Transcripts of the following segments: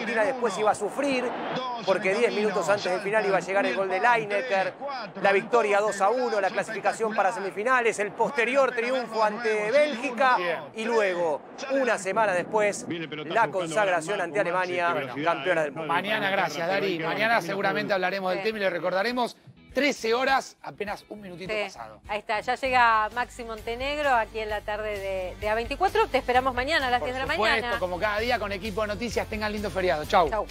Argentina después iba a sufrir, porque 10 minutos antes del final iba a llegar el gol de Lineker, la victoria 2-1, la clasificación para semifinales, el posterior triunfo ante Bélgica y luego, una semana después, la consagración ante Alemania, campeona del mundo. Mañana, gracias Dari, mañana seguramente hablaremos del tema y le recordaremos. 13 horas, apenas un minutito pasado. Ahí está, ya llega Maxi Montenegro aquí en la tarde de A24. Te esperamos mañana a las 10 de la mañana. Por supuesto, como cada día con equipo de noticias. Tengan lindo feriado. Chau. Chau.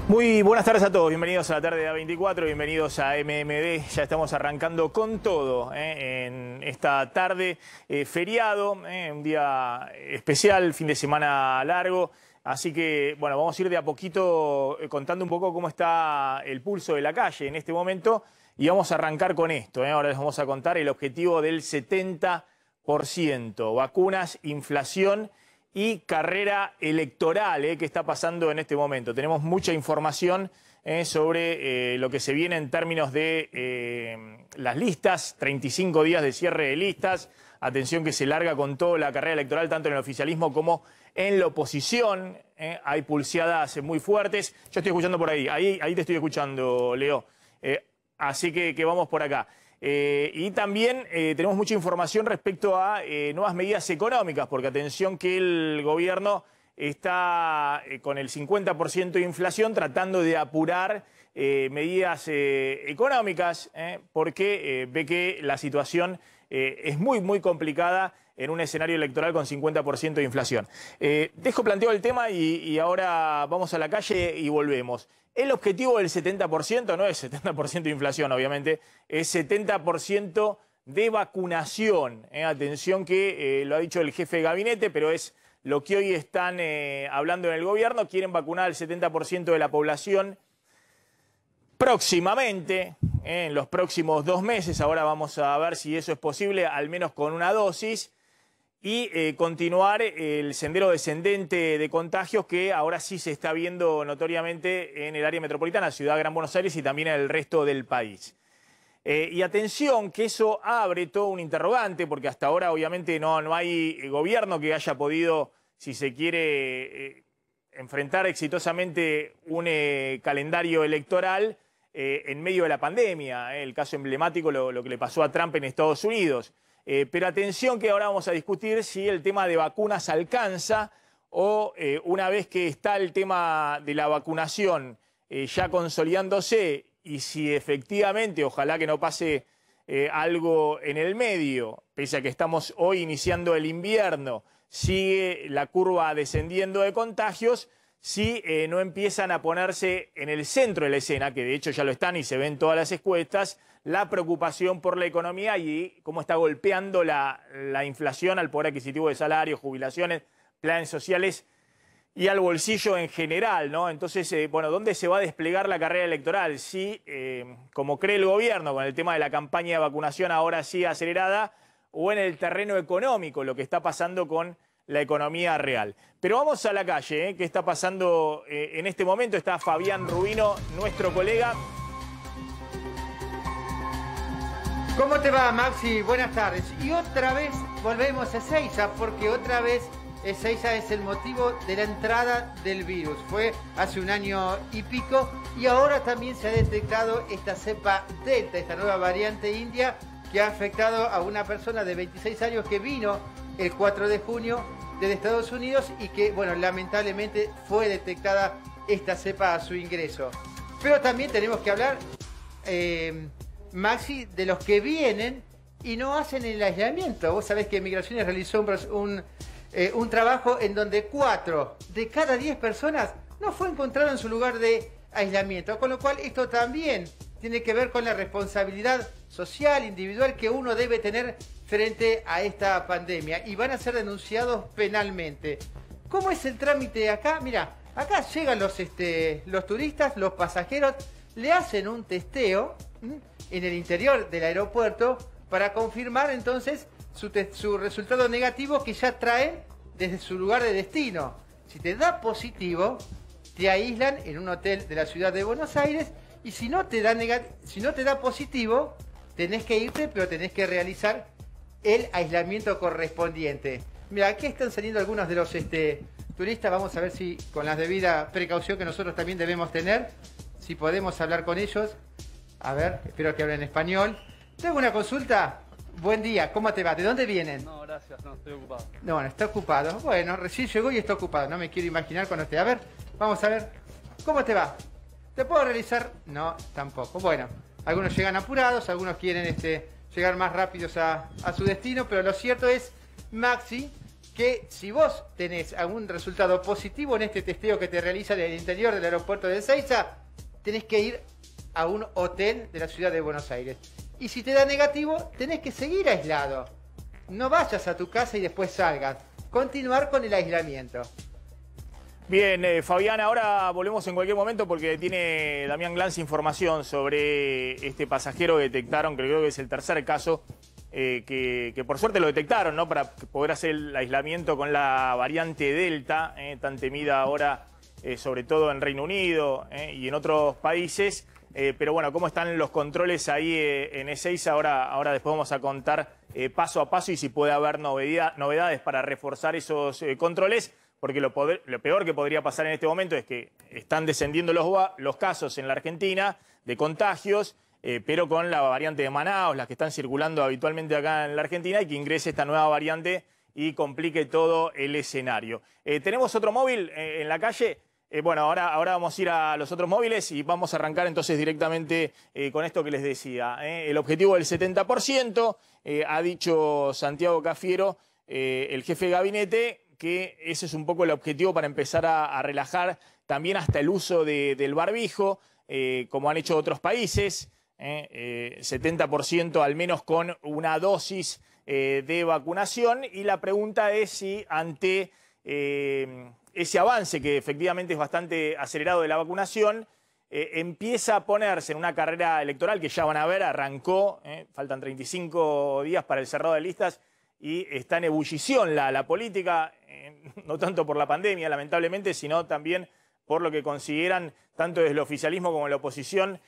Muy buenas tardes a todos, bienvenidos a la tarde de A24, bienvenidos a MMD. Ya estamos arrancando con todo en esta tarde, feriado, un día especial, fin de semana largo. Así que, bueno, vamos a ir de a poquito contando un poco cómo está el pulso de la calle en este momento. Y vamos a arrancar con esto, ahora les vamos a contar el objetivo del 70%. Vacunas, inflación y carrera electoral que está pasando en este momento. Tenemos mucha información sobre lo que se viene en términos de las listas, 35 días de cierre de listas. Atención que se larga con toda la carrera electoral, tanto en el oficialismo como en la oposición. Hay pulseadas muy fuertes. Yo estoy escuchando por ahí, ahí te estoy escuchando, Leo. Así que vamos por acá. Y también tenemos mucha información respecto a nuevas medidas económicas, porque atención que el gobierno está con el 50% de inflación tratando de apurar medidas económicas, porque ve que la situación es muy complicada en un escenario electoral con 50% de inflación. Dejo planteado el tema y ahora vamos a la calle y volvemos. El objetivo del 70% no es 70% de inflación, obviamente, es 70% de vacunación. Atención que lo ha dicho el jefe de gabinete, pero es lo que hoy están hablando en el gobierno. Quieren vacunar al 70% de la población próximamente, en los próximos 2 meses. Ahora vamos a ver si eso es posible, al menos con una dosis. Y continuar el sendero descendente de contagios que ahora sí se está viendo notoriamente en el área metropolitana, Ciudad Gran Buenos Aires y también en el resto del país. Y atención que eso abre todo un interrogante, porque hasta ahora obviamente no hay gobierno que haya podido, si se quiere, enfrentar exitosamente un calendario electoral en medio de la pandemia. El caso emblemático, lo que le pasó a Trump en Estados Unidos. Pero atención que ahora vamos a discutir si el tema de vacunas alcanza o una vez que está el tema de la vacunación ya consolidándose y si efectivamente, ojalá que no pase algo en el medio, pese a que estamos hoy iniciando el invierno, sigue la curva descendiendo de contagios, si no empiezan a ponerse en el centro de la escena, que de hecho ya lo están y se ven todas las encuestas, la preocupación por la economía y cómo está golpeando la inflación al poder adquisitivo de salarios, jubilaciones, planes sociales y al bolsillo en general, ¿no? Entonces, bueno, ¿dónde se va a desplegar la carrera electoral? Si, como cree el gobierno, con el tema de la campaña de vacunación ahora sí acelerada, o en el terreno económico, lo que está pasando con la economía real. Pero vamos a la calle, ¿qué está pasando en este momento? Está Fabián Rubino, nuestro colega. ¿Cómo te va, Maxi? Buenas tardes. Y otra vez volvemos a Ezeiza, porque otra vez Ezeiza es el motivo de la entrada del virus. Fue hace 1 año y pico y ahora también se ha detectado esta cepa Delta, esta nueva variante india que ha afectado a una persona de 26 años que vino el 4 de junio desde Estados Unidos y que, bueno, lamentablemente fue detectada esta cepa a su ingreso. Pero también tenemos que hablar, Maxi, de los que vienen y no hacen el aislamiento. Vos sabés que Migraciones realizó un trabajo en donde 4 de cada 10 personas no fue encontrado en su lugar de aislamiento, con lo cual esto también tiene que ver con la responsabilidad social, individual que uno debe tener frente a esta pandemia y van a ser denunciados penalmente. ¿Cómo es el trámite acá? Mira, acá llegan los turistas, los pasajeros, le hacen un testeo en el interior del aeropuerto para confirmar entonces su resultado negativo que ya traen desde su lugar de destino. Si te da positivo, te aíslan en un hotel de la ciudad de Buenos Aires y si no te da positivo, tenés que irte, pero tenés que realizar el aislamiento correspondiente. Mira, aquí están saliendo algunos de los turistas. Vamos a ver si con la debida precaución que nosotros también debemos tener, si podemos hablar con ellos. A ver, espero que hablen español. Tengo una consulta. Buen día, ¿cómo te va? ¿De dónde vienen? No, gracias, no, estoy ocupado. No, bueno, está ocupado. Bueno, recién llegó y está ocupado. No me quiero imaginar cuando esté. A ver, vamos a ver. ¿Cómo te va? ¿Te puedo realizar? No, tampoco. Bueno, algunos llegan apurados, algunos quieren llegar más rápidos a su destino, pero lo cierto es, Maxi, que si vos tenés algún resultado positivo en este testeo que te realiza en el interior del aeropuerto de Ezeiza, tenés que ir a un hotel de la ciudad de Buenos Aires. Y si te da negativo, tenés que seguir aislado. No vayas a tu casa y después salgas. Continuar con el aislamiento. Bien, Fabián, ahora volvemos en cualquier momento porque tiene Damián Glans información sobre este pasajero que detectaron, que creo que es el tercer caso, que por suerte lo detectaron, ¿no? Para poder hacer el aislamiento con la variante Delta, tan temida ahora, sobre todo en Reino Unido y en otros países. Pero bueno, cómo están los controles ahí en Ezeiza, ahora después vamos a contar paso a paso y si puede haber novedades para reforzar esos controles, porque lo peor que podría pasar en este momento es que están descendiendo los casos en la Argentina de contagios, pero con la variante de Manaos, las que están circulando habitualmente acá en la Argentina, y que ingrese esta nueva variante y complique todo el escenario. Tenemos otro móvil en la calle. Bueno, ahora vamos a ir a los otros móviles y vamos a arrancar entonces directamente con esto que les decía. El objetivo del 70%, ha dicho Santiago Cafiero, el jefe de gabinete, que ese es un poco el objetivo para empezar a relajar también hasta el uso del barbijo, como han hecho otros países, 70% al menos con una dosis de vacunación. Y la pregunta es si ante ese avance, que efectivamente es bastante acelerado de la vacunación, empieza a ponerse en una carrera electoral que ya van a ver, arrancó, faltan 35 días para el cerrado de listas y está en ebullición la política, no tanto por la pandemia, lamentablemente, sino también por lo que consideran, tanto desde el oficialismo como la oposición,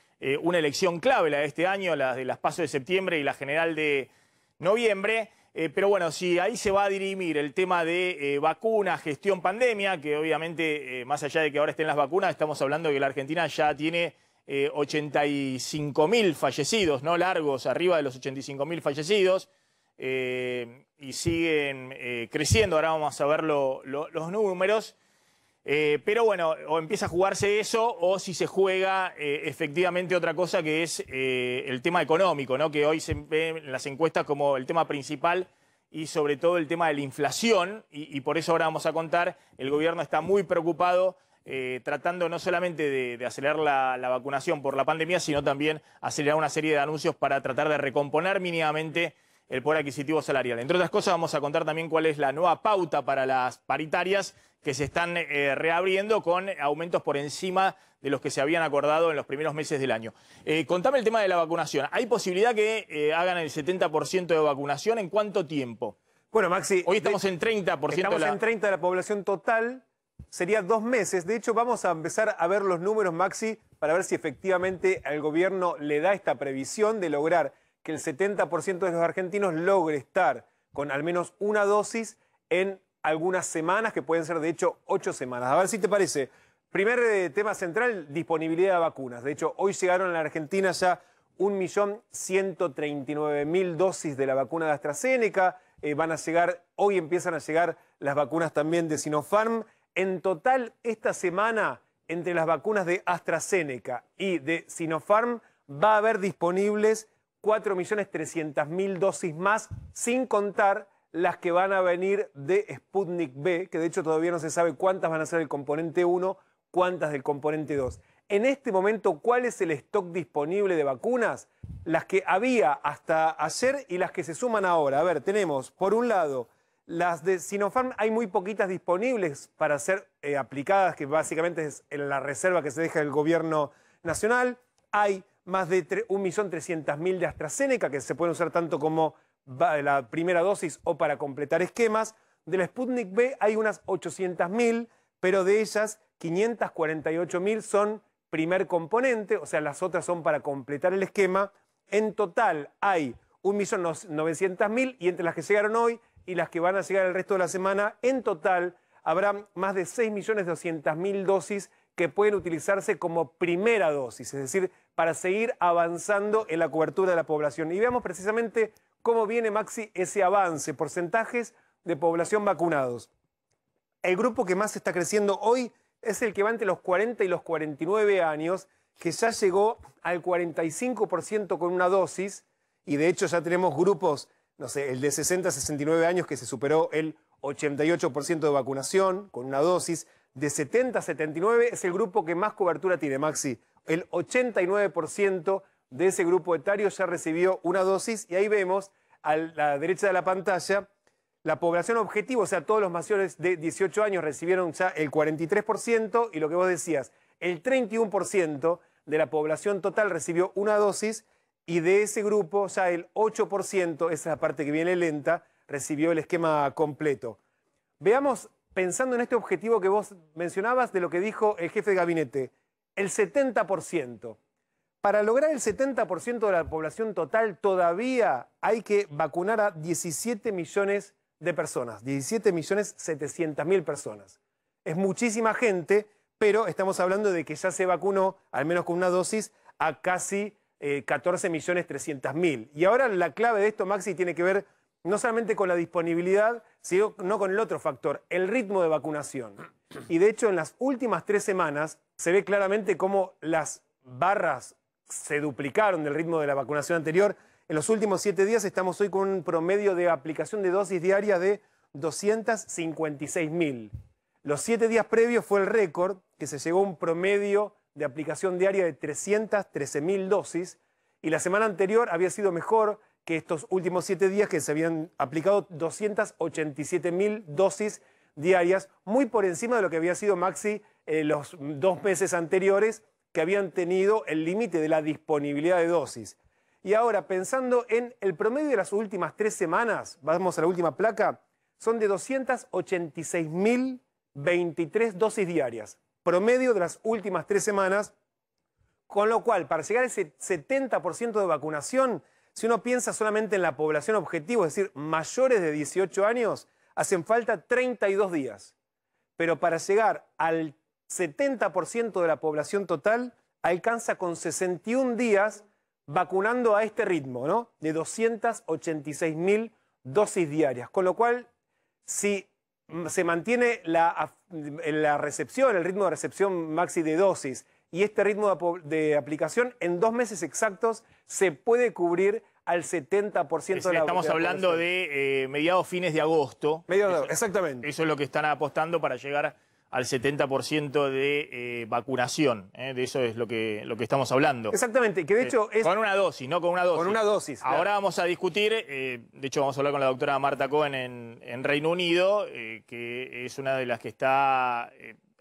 una elección clave, la de este año, la de las PASO de septiembre y la general de noviembre. Pero bueno, si ahí se va a dirimir el tema de vacuna, gestión pandemia, que obviamente, más allá de que ahora estén las vacunas, estamos hablando de que la Argentina ya tiene 85.000 fallecidos, no largos, arriba de los 85.000 fallecidos, y siguen creciendo. Ahora vamos a ver los números. Pero bueno, o empieza a jugarse eso, o si se juega efectivamente otra cosa, que es el tema económico, ¿no? Que hoy se ve en las encuestas como el tema principal, y sobre todo el tema de la inflación, y por eso ahora vamos a contar, el gobierno está muy preocupado, tratando no solamente de acelerar la vacunación por la pandemia, sino también acelerar una serie de anuncios para tratar de recomponer mínimamente el poder adquisitivo salarial. Entre otras cosas, vamos a contar también cuál es la nueva pauta para las paritarias que se están reabriendo con aumentos por encima de los que se habían acordado en los primeros meses del año. Contame el tema de la vacunación. ¿Hay posibilidad que hagan el 70% de vacunación? ¿En cuánto tiempo? Bueno, Maxi, hoy estamos en 30%. Estamos en 30% de la población total. Sería 2 meses. De hecho, vamos a empezar a ver los números, Maxi, para ver si efectivamente al gobierno le da esta previsión de lograr que el 70% de los argentinos logre estar con al menos una dosis en algunas semanas, que pueden ser de hecho 8 semanas. A ver si te parece. Primer tema central, disponibilidad de vacunas. De hecho, hoy llegaron a la Argentina ya 1.139.000 dosis de la vacuna de AstraZeneca. Van a llegar, hoy empiezan a llegar las vacunas también de Sinopharm. En total, esta semana entre las vacunas de AstraZeneca y de Sinopharm va a haber disponibles 4.300.000 dosis más, sin contar las que van a venir de Sputnik V, que de hecho todavía no se sabe cuántas van a ser del componente 1, cuántas del componente 2. En este momento, ¿cuál es el stock disponible de vacunas? Las que había hasta ayer y las que se suman ahora. A ver, tenemos, por un lado, las de Sinopharm, hay muy poquitas disponibles para ser aplicadas, que básicamente es en la reserva que se deja el gobierno nacional. Hay más de 1.300.000 de AstraZeneca, que se pueden usar tanto como la primera dosis o para completar esquemas. De la Sputnik V hay unas 800.000, pero de ellas 548.000 son primer componente, o sea, las otras son para completar el esquema. En total hay 1.900.000 y entre las que llegaron hoy y las que van a llegar el resto de la semana, en total habrá más de 6.200.000 dosis que pueden utilizarse como primera dosis, es decir, para seguir avanzando en la cobertura de la población. Y veamos precisamente cómo viene, Maxi, ese avance, porcentajes de población vacunados. El grupo que más está creciendo hoy es el que va entre los 40 y los 49 años, que ya llegó al 45% con una dosis, y de hecho ya tenemos grupos, no sé, el de 60 a 69 años que se superó el 88% de vacunación con una dosis. De 70 a 79 es el grupo que más cobertura tiene, Maxi. El 89% de ese grupo etario ya recibió una dosis y ahí vemos a la derecha de la pantalla la población objetivo, o sea, todos los mayores de 18 años recibieron ya el 43% y lo que vos decías, el 31% de la población total recibió una dosis y de ese grupo ya el 8%, esa es la parte que viene lenta, recibió el esquema completo. Veamos, pensando en este objetivo que vos mencionabas, de lo que dijo el jefe de gabinete, el 70%. Para lograr el 70% de la población total todavía hay que vacunar a 17 millones de personas, 17.700.000 personas. Es muchísima gente, pero estamos hablando de que ya se vacunó, al menos con una dosis, a casi 14.300.000. Y ahora la clave de esto, Maxi, tiene que ver no solamente con la disponibilidad, sino con el otro factor, el ritmo de vacunación. Y de hecho, en las últimas 3 semanas se ve claramente cómo las barras se duplicaron del ritmo de la vacunación anterior. En los últimos 7 días estamos hoy con un promedio de aplicación de dosis diaria de 256.000. Los 7 días previos fue el récord, que se llegó a un promedio de aplicación diaria de 313.000 dosis, y la semana anterior había sido mejor que estos últimos 7 días, que se habían aplicado 287.000 dosis diarias, muy por encima de lo que había sido, Maxi, los 2 meses anteriores, que habían tenido el límite de la disponibilidad de dosis. Y ahora, pensando en el promedio de las últimas 3 semanas, vamos a la última placa, son de 286.023 dosis diarias, promedio de las últimas 3 semanas, con lo cual, para llegar a ese 70% de vacunación, si uno piensa solamente en la población objetivo, es decir, mayores de 18 años, hacen falta 32 días. Pero para llegar al 70% de la población total, alcanza con 61 días vacunando a este ritmo, ¿no? De 286.000 dosis diarias. Con lo cual, si se mantiene la recepción, el ritmo de recepción, Maxi, de dosis y este ritmo de aplicación, en 2 meses exactos se puede cubrir al 70% de la Estamos hablando de mediados, fines de agosto. Exactamente. Eso es lo que están apostando para llegar al 70% de vacunación. De eso es lo que estamos hablando. Exactamente, que de hecho es... Con una dosis, no con una dosis. Con una dosis. Ahora claro. vamos a discutir, de hecho vamos a hablar con la doctora Marta Cohen en Reino Unido, que es una de las que está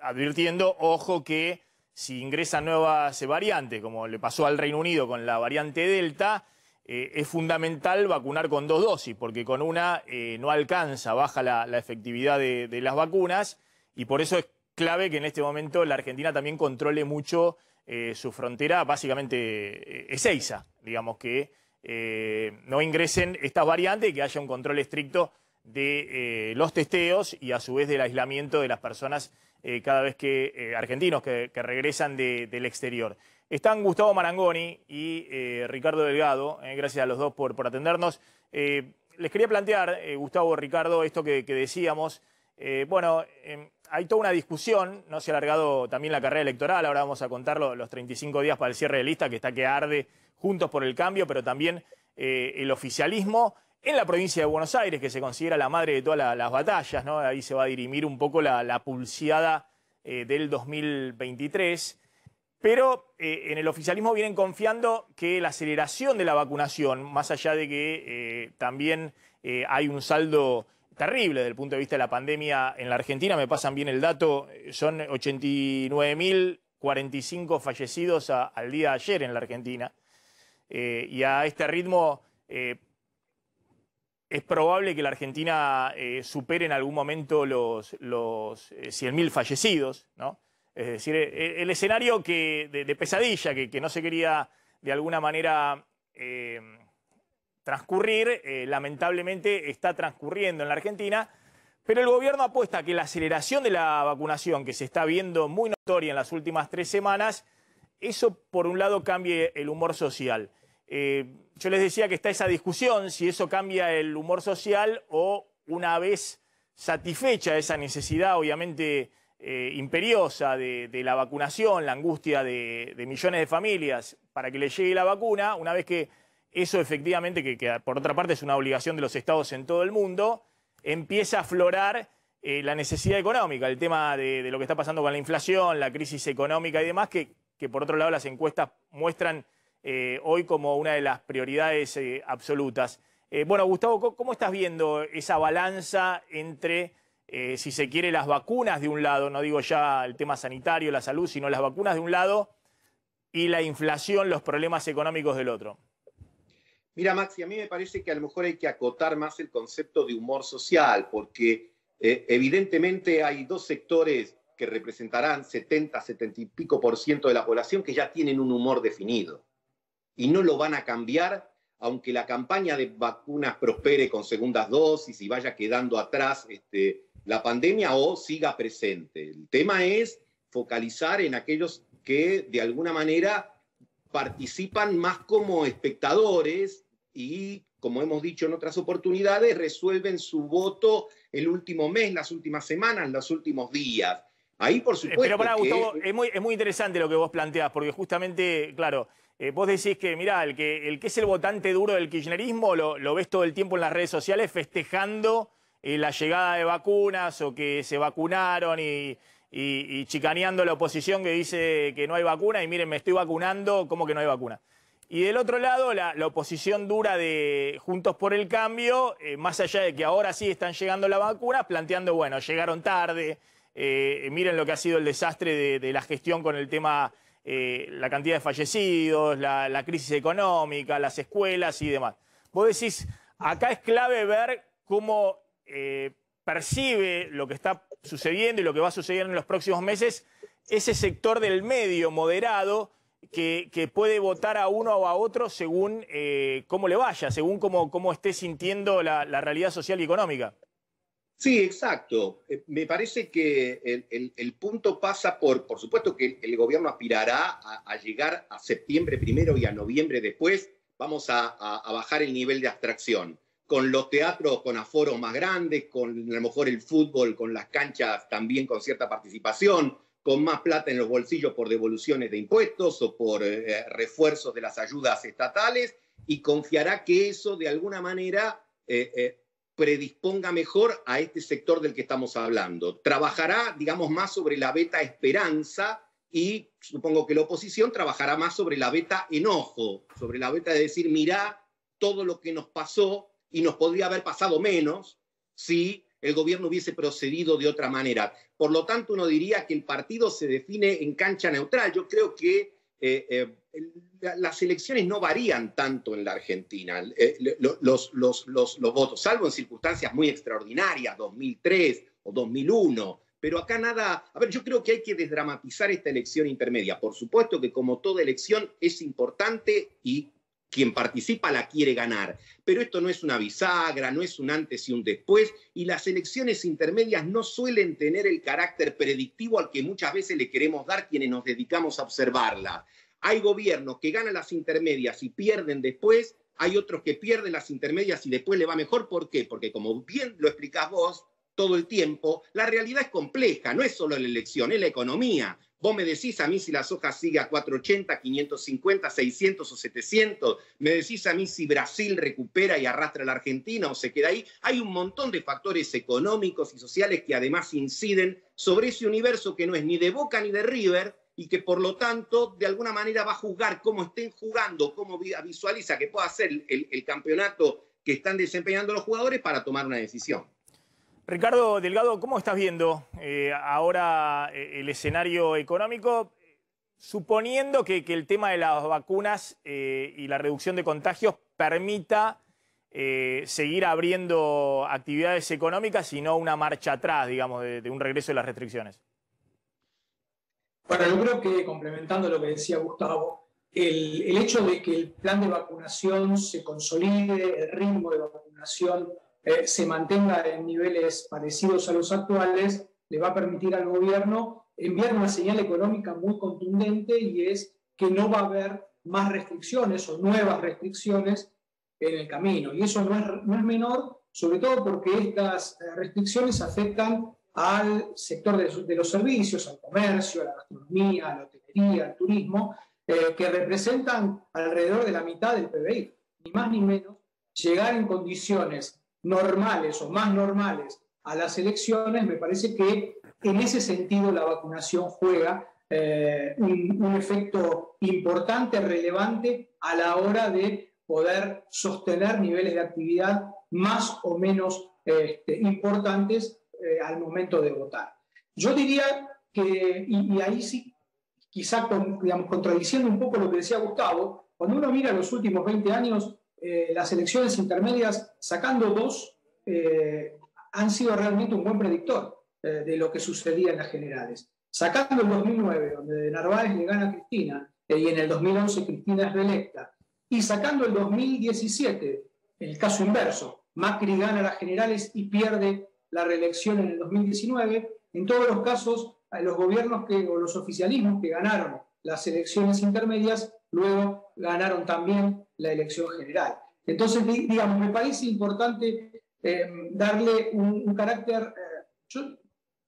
advirtiendo, ojo que si ingresan nuevas variantes, como le pasó al Reino Unido con la variante Delta, es fundamental vacunar con 2 dosis, porque con una no alcanza, baja la efectividad de las vacunas, y por eso es clave que en este momento la Argentina también controle mucho su frontera, básicamente Ezeiza, digamos, que no ingresen estas variantes y que haya un control estricto de los testeos y a su vez del aislamiento de las personas cada vez que argentinos que regresan del exterior. Están Gustavo Marangoni y Ricardo Delgado, gracias a los dos por atendernos. Les quería plantear, Gustavo, Ricardo, esto que decíamos, Hay toda una discusión, no se ha alargado también la carrera electoral, ahora vamos a contar los 35 días para el cierre de lista, que está que arde Juntos por el Cambio, pero también el oficialismo en la provincia de Buenos Aires, que se considera la madre de todas las batallas, ¿no? Ahí se va a dirimir un poco la pulseada del 2023. Pero en el oficialismo vienen confiando que la aceleración de la vacunación, más allá de que también hay un saldo terrible desde el punto de vista de la pandemia en la Argentina, me pasan bien el dato, son 89.045 fallecidos al día de ayer en la Argentina. Y a este ritmo es probable que la Argentina supere en algún momento los 100.000 fallecidos, ¿no? Es decir, el escenario de pesadilla que no se quería de alguna manera transcurrir, lamentablemente está transcurriendo en la Argentina, pero el gobierno apuesta a que la aceleración de la vacunación que se está viendo muy notoria en las últimas 3 semanas, eso por un lado cambie el humor social. Yo les decía que está esa discusión, si eso cambia el humor social o una vez satisfecha esa necesidad, obviamente imperiosa de la vacunación, la angustia de millones de familias para que les llegue la vacuna, una vez que eso efectivamente, que por otra parte es una obligación de los estados en todo el mundo, empieza a aflorar la necesidad económica, el tema de lo que está pasando con la inflación, la crisis económica y demás, que por otro lado las encuestas muestran hoy como una de las prioridades absolutas. Bueno, Gustavo, ¿cómo estás viendo esa balanza entre, si se quiere, las vacunas de un lado, no digo ya el tema sanitario, la salud, sino las vacunas de un lado y la inflación, los problemas económicos del otro? Mira, Maxi, a mí me parece que a lo mejor hay que acotar más el concepto de humor social, porque evidentemente hay 2 sectores que representarán 70 y pico % de la población que ya tienen un humor definido y no lo van a cambiar aunque la campaña de vacunas prospere con segundas dosis y vaya quedando atrás la pandemia o siga presente. El tema es focalizar en aquellos que de alguna manera participan más como espectadores y, como hemos dicho en otras oportunidades, resuelven su voto el último mes, las últimas semanas, los últimos días. Ahí, por supuesto. Pero para Gustavo, es muy interesante lo que vos planteás, porque justamente, claro, vos decís que, mirá, el que es el votante duro del kirchnerismo lo ves todo el tiempo en las redes sociales festejando la llegada de vacunas o que se vacunaron y chicaneando a la oposición que dice que no hay vacuna y miren, me estoy vacunando, ¿cómo que no hay vacuna? Y del otro lado, la oposición dura de Juntos por el Cambio, más allá de que ahora sí están llegando las vacunas, planteando, bueno, llegaron tarde, miren lo que ha sido el desastre de la gestión con el tema, la cantidad de fallecidos, la crisis económica, las escuelas y demás. Vos decís, acá es clave ver cómo percibe lo que está sucediendo y lo que va a suceder en los próximos meses ese sector del medio moderado que puede votar a uno o a otro según cómo le vaya, según cómo esté sintiendo la realidad social y económica. Sí, exacto. Me parece que el punto pasa por supuesto que el gobierno aspirará a llegar a septiembre primero y a noviembre después. Vamos a bajar el nivel de abstracción. Con los teatros con aforos más grandes, con a lo mejor el fútbol, con las canchas también con cierta participación, con más plata en los bolsillos por devoluciones de impuestos o por refuerzos de las ayudas estatales, y confiará que eso de alguna manera predisponga mejor a este sector del que estamos hablando. Trabajará, digamos, más sobre la beta esperanza y supongo que la oposición trabajará más sobre la beta enojo, sobre la beta de decir, mirá todo lo que nos pasó y nos podría haber pasado menos si el gobierno hubiese procedido de otra manera. Por lo tanto, uno diría que el partido se define en cancha neutral. Yo creo que las elecciones no varían tanto en la Argentina, los votos, salvo en circunstancias muy extraordinarias, 2003 o 2001, pero acá nada. A ver, yo creo que hay que desdramatizar esta elección intermedia. Por supuesto que como toda elección es importante y quien participa la quiere ganar, pero esto no es una bisagra, no es un antes y un después, y las elecciones intermedias no suelen tener el carácter predictivo al que muchas veces le queremos dar quienes nos dedicamos a observarlas. Hay gobiernos que ganan las intermedias y pierden después, hay otros que pierden las intermedias y después le va mejor. ¿Por qué? Porque como bien lo explicás vos, todo el tiempo, la realidad es compleja, no es solo la elección, es la economía. Vos me decís a mí si la soja sigue a 480, 550, 600 o 700. Me decís a mí si Brasil recupera y arrastra a la Argentina o se queda ahí. Hay un montón de factores económicos y sociales que además inciden sobre ese universo que no es ni de Boca ni de River y que por lo tanto de alguna manera va a juzgar cómo estén jugando, cómo visualiza que pueda ser el campeonato que están desempeñando los jugadores para tomar una decisión. Ricardo Delgado, ¿cómo estás viendo ahora el escenario económico? Suponiendo que el tema de las vacunas y la reducción de contagios permita seguir abriendo actividades económicas y no una marcha atrás, digamos, de un regreso de las restricciones. Bueno, yo creo que complementando lo que decía Gustavo, el hecho de que el plan de vacunación se consolide, el ritmo de vacunación se mantenga en niveles parecidos a los actuales, le va a permitir al gobierno enviar una señal económica muy contundente, y es que no va a haber más restricciones o nuevas restricciones en el camino. Y eso no es menor, sobre todo porque estas restricciones afectan al sector de los servicios, al comercio, a la gastronomía, a la hotelería, al turismo, que representan alrededor de la mitad del PBI. Ni más ni menos, llegar en condiciones normales o más normales a las elecciones, me parece que en ese sentido la vacunación juega un efecto importante, relevante a la hora de poder sostener niveles de actividad más o menos importantes al momento de votar. Yo diría que, y ahí sí, quizá contradiciendo un poco lo que decía Gustavo, cuando uno mira los últimos 20 años, las elecciones intermedias, sacando dos, han sido realmente un buen predictor de lo que sucedía en las generales. Sacando el 2009, donde Narváez le gana a Cristina, y en el 2011 Cristina es reelecta, y sacando el 2017, el caso inverso, Macri gana las generales y pierde la reelección en el 2019, en todos los casos, los gobiernos o los oficialismos que ganaron las elecciones intermedias, luego ganaron también la elección general. Entonces, digamos, me parece importante darle un carácter, yo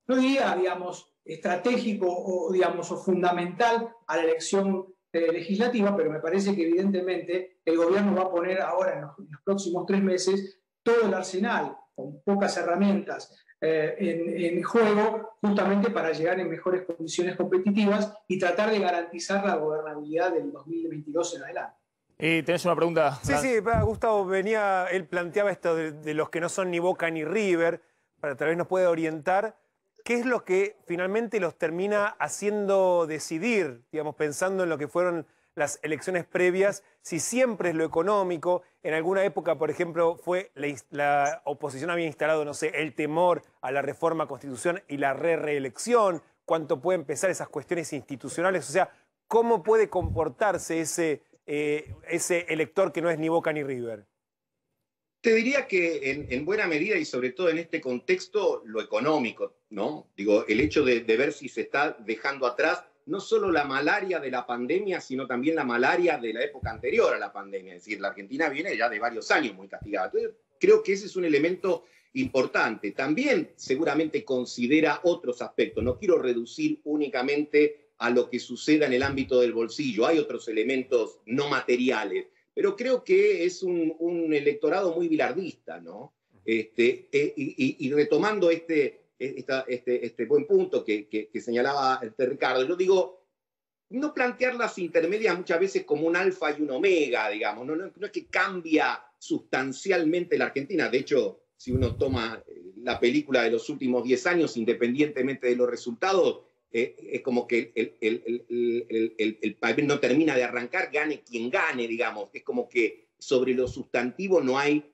no diría, digamos, estratégico o, digamos, o fundamental a la elección legislativa, pero me parece que evidentemente el gobierno va a poner ahora en los próximos 3 meses todo el arsenal, con pocas herramientas en juego, justamente para llegar en mejores condiciones competitivas y tratar de garantizar la gobernabilidad del 2022 en adelante. ¿Tenés una pregunta? Sí, Gustavo, él planteaba esto de los que no son ni Boca ni River, para tal vez nos pueda orientar. ¿Qué es lo que finalmente los termina haciendo decidir, digamos, pensando en lo que fueron las elecciones previas, si siempre es lo económico? En alguna época, por ejemplo, la oposición había instalado, no sé, el temor a la reforma a Constitución y la reelección, cuánto pueden pesar esas cuestiones institucionales, o sea, ¿cómo puede comportarse ese elector que no es ni Boca ni River? Te diría que en buena medida y sobre todo en este contexto, lo económico, ¿no? Digo, el hecho de ver si se está dejando atrás no solo la malaria de la pandemia, sino también la malaria de la época anterior a la pandemia. Es decir, la Argentina viene ya de varios años muy castigada. Entonces, creo que ese es un elemento importante. También seguramente considera otros aspectos. No quiero reducir únicamente a lo que suceda en el ámbito del bolsillo. Hay otros elementos no materiales. Pero creo que es un electorado muy bilardista, ¿no? Y retomando este buen punto que señalaba Ricardo, yo digo, no plantear las intermedias muchas veces como un alfa y un omega, digamos, no es que cambia sustancialmente la Argentina. De hecho, si uno toma la película de los últimos 10 años, independientemente de los resultados, es como que el país no termina de arrancar, gane quien gane, digamos. Es como que sobre lo sustantivo no hay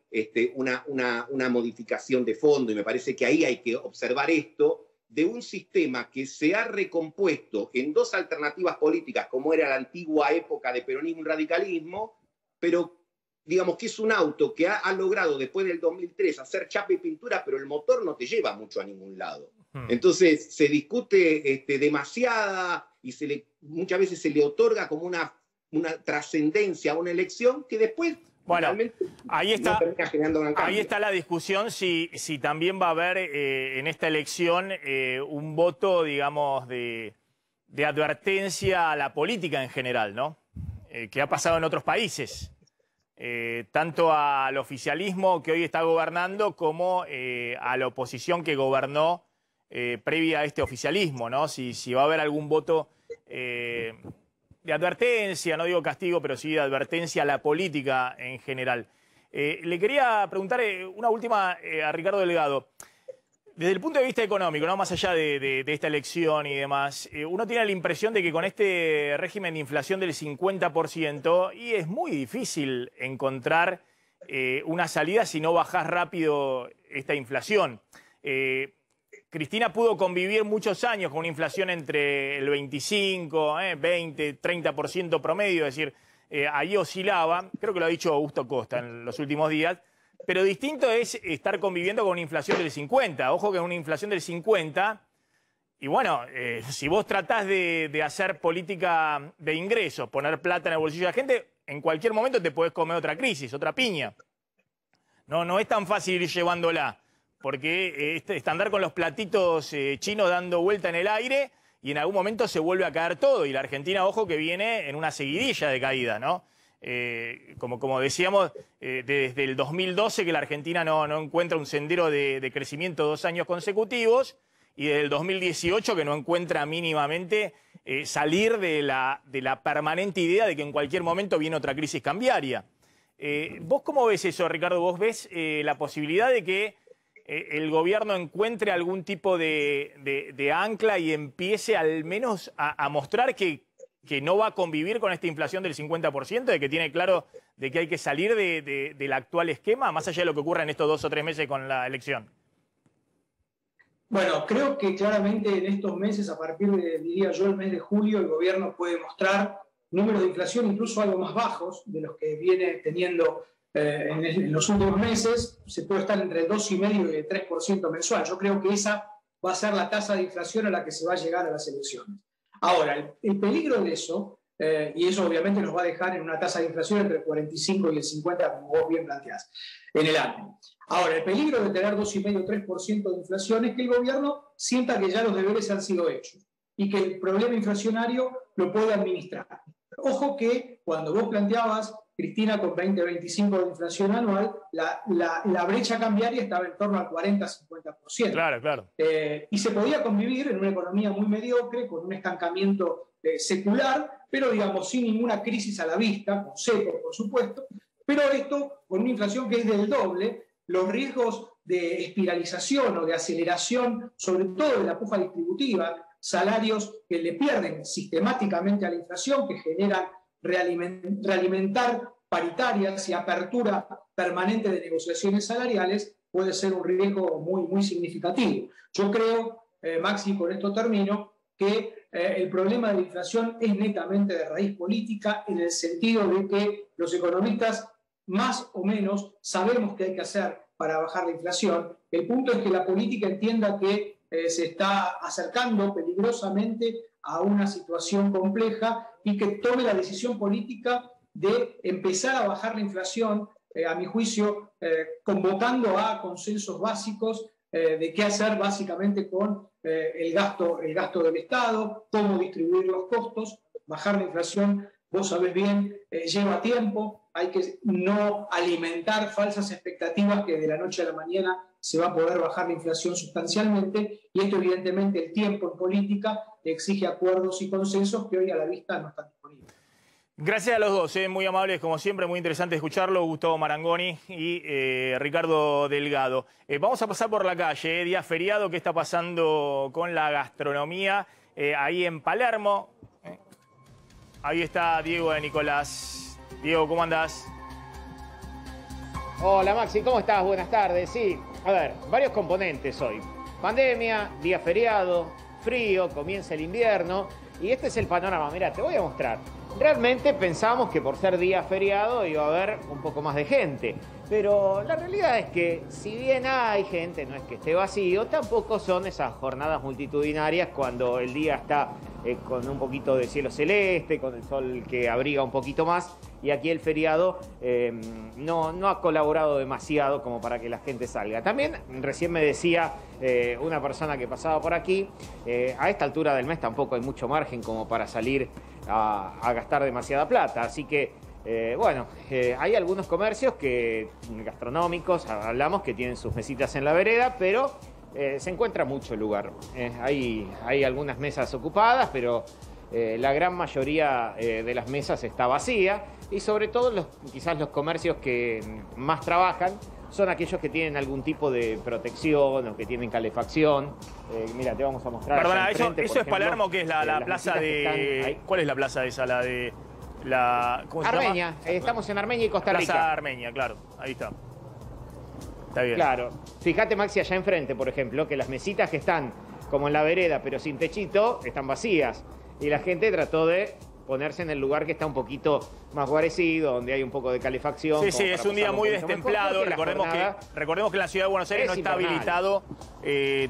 una modificación de fondo, y me parece que ahí hay que observar esto de un sistema que se ha recompuesto en 2 alternativas políticas, como era la antigua época de peronismo y radicalismo, pero digamos que es un auto que ha logrado después del 2003 hacer chapa y pintura, pero el motor no te lleva mucho a ningún lado. Entonces se discute demasiada y muchas veces se le otorga como una trascendencia a una elección que después Bueno, ahí está, no termina generando un cambio. ahí está la discusión si también va a haber en esta elección un voto, digamos, de advertencia a la política en general, ¿no? Que ha pasado en otros países. Tanto al oficialismo que hoy está gobernando como a la oposición que gobernó previa a este oficialismo, ¿no? Si va a haber algún voto de advertencia, no digo castigo, pero sí de advertencia a la política en general. Le quería preguntar una última a Ricardo Delgado. Desde el punto de vista económico, ¿no? Más allá de esta elección y demás, uno tiene la impresión de que con este régimen de inflación del 50%, y es muy difícil encontrar una salida si no bajás rápido esta inflación. Cristina pudo convivir muchos años con una inflación entre el 25, 20, 30% promedio, es decir, ahí oscilaba, creo que lo ha dicho Augusto Costa en los últimos días, pero distinto es estar conviviendo con una inflación del 50. Ojo que es una inflación del 50, y bueno, si vos tratás de hacer política de ingresos, poner plata en el bolsillo de la gente, en cualquier momento te podés comer otra crisis, otra piña. No es tan fácil ir llevándola. Porque andar con los platitos chinos dando vuelta en el aire y en algún momento se vuelve a caer todo. Y la Argentina, ojo, que viene en una seguidilla de caída, ¿no? Como decíamos, desde el 2012 que la Argentina no encuentra un sendero de crecimiento 2 años consecutivos, y desde el 2018 que no encuentra mínimamente salir de la permanente idea de que en cualquier momento viene otra crisis cambiaria. ¿Vos cómo ves eso, Ricardo? ¿Vos ves la posibilidad de que el gobierno encuentre algún tipo de ancla y empiece al menos a mostrar que no va a convivir con esta inflación del 50%, de que tiene claro de que hay que salir del actual esquema, más allá de lo que ocurra en estos 2 o 3 meses con la elección? Bueno, creo que claramente en estos meses, a partir de, diría yo, el mes de julio, el gobierno puede mostrar números de inflación incluso algo más bajos de los que viene teniendo en los últimos meses. Se puede estar entre el 2,5% y el 3% mensual. Yo creo que esa va a ser la tasa de inflación a la que se va a llegar a las elecciones. Ahora, el peligro de eso, y eso obviamente nos va a dejar en una tasa de inflación entre el 45 y el 50, como vos bien planteás, en el año. Ahora, el peligro de tener 2,5 o 3% de inflación es que el gobierno sienta que ya los deberes han sido hechos y que el problema inflacionario lo puede administrar. Ojo que cuando vos planteabas, Cristina, con 20-25 de inflación anual, la brecha cambiaria estaba en torno al 40-50%. Claro, claro. Y se podía convivir en una economía muy mediocre, con un estancamiento secular, pero digamos sin ninguna crisis a la vista, con secos, por supuesto, pero esto con una inflación que es del doble, los riesgos de espiralización o de aceleración, sobre todo de la puja distributiva, salarios que le pierden sistemáticamente a la inflación, que generan realimentar paritarias y apertura permanente de negociaciones salariales, puede ser un riesgo muy, muy significativo. Yo creo, Maxi, con esto termino, que el problema de la inflación es netamente de raíz política, en el sentido de que los economistas más o menos sabemos qué hay que hacer para bajar la inflación. El punto es que la política entienda que se está acercando peligrosamente a una situación compleja y que tome la decisión política de empezar a bajar la inflación, a mi juicio, convocando a consensos básicos de qué hacer básicamente con el gasto del Estado, cómo distribuir los costos. Bajar la inflación, vos sabés bien, lleva tiempo, hay que no alimentar falsas expectativas que de la noche a la mañana se va a poder bajar la inflación sustancialmente, y esto evidentemente el tiempo en política exige acuerdos y consensos que hoy a la vista no están disponibles. Gracias a los dos, muy amables, como siempre, muy interesante escucharlo, Gustavo Marangoni y Ricardo Delgado. Vamos a pasar por la calle, día feriado, ¿qué está pasando con la gastronomía ahí en Palermo? Ahí está Diego de Nicolás. Diego, ¿cómo andás? Hola Maxi, ¿cómo estás? Buenas tardes. Sí, a ver, varios componentes hoy. Pandemia, día feriado, frío, comienza el invierno y este es el panorama. Mirá, te voy a mostrar. Realmente pensamos que por ser día feriado iba a haber un poco más de gente, pero la realidad es que si bien hay gente, no es que esté vacío, tampoco son esas jornadas multitudinarias cuando el día está con un poquito de cielo celeste, con el sol que abriga un poquito más y aquí el feriado no ha colaborado demasiado como para que la gente salga. También recién me decía una persona que pasaba por aquí, a esta altura del mes tampoco hay mucho margen como para salir a gastar demasiada plata, así que bueno, hay algunos comercios gastronómicos, hablamos, que tienen sus mesitas en la vereda, pero se encuentra mucho lugar. Hay algunas mesas ocupadas, pero la gran mayoría de las mesas está vacía, y sobre todo quizás los comercios que más trabajan son aquellos que tienen algún tipo de protección o que tienen calefacción. Mira, te vamos a mostrar. Perdona, enfrente, eso es Palermo, que es la plaza de... ¿Cuál es la plaza esa? La de... ¿Cómo se Armenia, llama? estamos en Armenia y Costa Rica. Plaza Armenia, claro, ahí está. Está bien. Claro. Fíjate, Maxi, allá enfrente, por ejemplo, que las mesitas que están como en la vereda, pero sin techito, están vacías. Y la gente trató de ponerse en el lugar que está un poquito más guarecido, donde hay un poco de calefacción. Sí, es un día muy destemplado. Recordemos que en la ciudad de Buenos Aires no está habilitado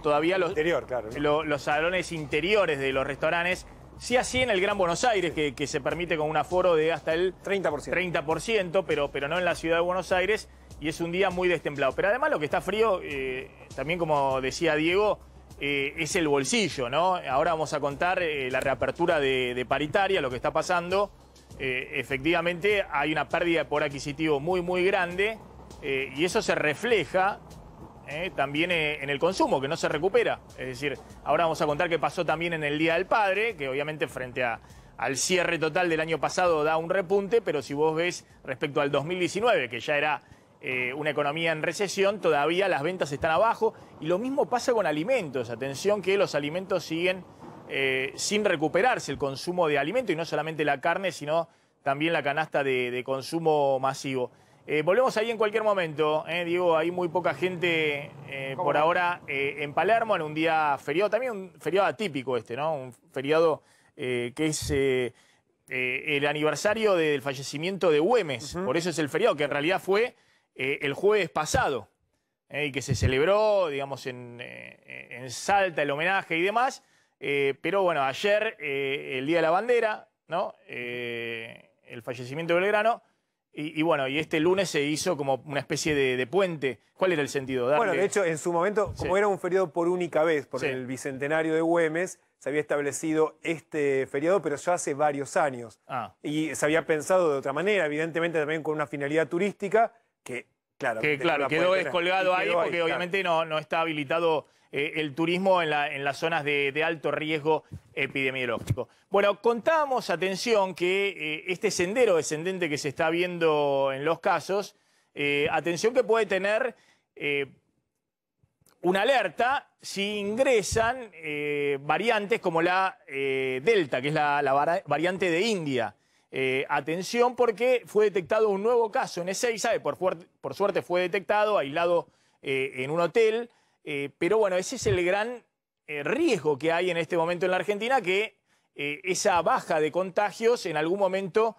todavía los salones interiores de los restaurantes. Sí, así en el Gran Buenos Aires, que se permite con un aforo de hasta el 30%, pero no en la ciudad de Buenos Aires, y es un día muy destemplado. Pero además lo que está frío, también como decía Diego, es el bolsillo, ¿no? Ahora vamos a contar la reapertura de paritaria, lo que está pasando. Efectivamente hay una pérdida de poder adquisitivo muy, muy grande, y eso se refleja también en el consumo, que no se recupera. Es decir, ahora vamos a contar qué pasó también en el Día del Padre, que obviamente frente al cierre total del año pasado da un repunte, pero si vos ves respecto al 2019, que ya era una economía en recesión, todavía las ventas están abajo, y lo mismo pasa con alimentos. Atención que los alimentos siguen sin recuperarse, el consumo de alimento, y no solamente la carne, sino también la canasta de consumo masivo. Volvemos ahí en cualquier momento, Diego, hay muy poca gente por ahora en Palermo, en un día feriado, también un feriado atípico ¿no? Un feriado que es el aniversario del fallecimiento de Güemes, por eso es el feriado, que en realidad fue el jueves pasado, y que se celebró, digamos, en Salta, el homenaje y demás, pero bueno, ayer, el Día de la Bandera, ¿no? El fallecimiento de Belgrano. Y bueno, y este lunes se hizo como una especie de puente. ¿Cuál era el sentido? Bueno, de hecho, en su momento, como era un feriado por única vez, por el bicentenario de Güemes, se había establecido este feriado, pero ya hace varios años. Y se había pensado de otra manera, evidentemente también con una finalidad turística, que claro, quedó descolgado ahí porque obviamente no está habilitado el turismo en las zonas de alto riesgo epidemiológico. Bueno, contábamos, atención, que este sendero descendente que se está viendo en los casos, atención que puede tener una alerta si ingresan variantes como la Delta, que es la variante de India. Atención porque fue detectado un nuevo caso en Ezeiza, por suerte fue detectado, aislado en un hotel, pero bueno, ese es el gran riesgo que hay en este momento en la Argentina, que esa baja de contagios en algún momento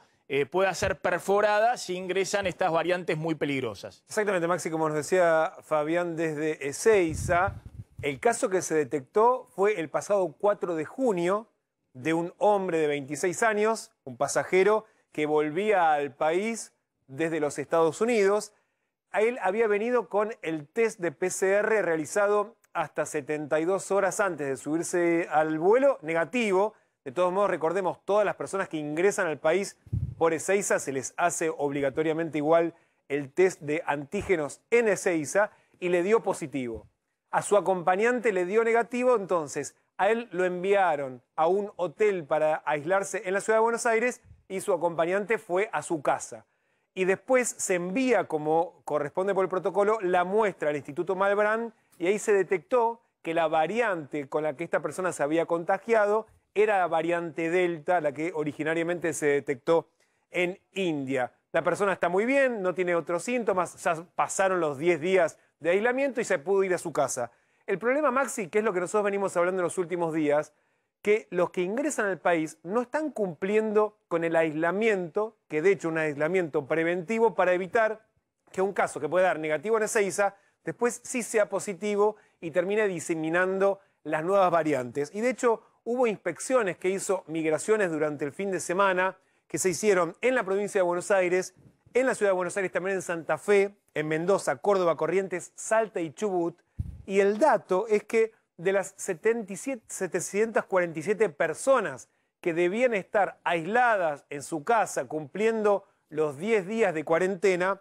pueda ser perforada si ingresan estas variantes muy peligrosas. Exactamente, Maxi, como nos decía Fabián desde Ezeiza, el caso que se detectó fue el pasado 4 de junio de un hombre de 26 años, un pasajero que volvía al país desde los Estados Unidos. A él había venido con el test de PCR realizado hasta 72 horas antes de subirse al vuelo, negativo. De todos modos, recordemos, todas las personas que ingresan al país por Ezeiza se les hace obligatoriamente igual el test de antígenos en Ezeiza, y le dio positivo. A su acompañante le dio negativo, entonces a él lo enviaron a un hotel para aislarse en la ciudad de Buenos Aires y su acompañante fue a su casa. Y después se envía, como corresponde por el protocolo, la muestra al Instituto Malbrán, y ahí se detectó que la variante con la que esta persona se había contagiado era la variante Delta, la que originariamente se detectó en India. La persona está muy bien, no tiene otros síntomas, ya pasaron los 10 días de aislamiento y se pudo ir a su casa. El problema, Maxi, que es lo que nosotros venimos hablando en los últimos días, que los que ingresan al país no están cumpliendo con el aislamiento, que de hecho un aislamiento preventivo para evitar que un caso que puede dar negativo en Ezeiza, después sí sea positivo y termine diseminando las nuevas variantes. Y de hecho hubo inspecciones que hizo Migraciones durante el fin de semana, que se hicieron en la provincia de Buenos Aires, en la ciudad de Buenos Aires, también en Santa Fe, en Mendoza, Córdoba, Corrientes, Salta y Chubut. Y el dato es que de las 747 personas que debían estar aisladas en su casa cumpliendo los 10 días de cuarentena,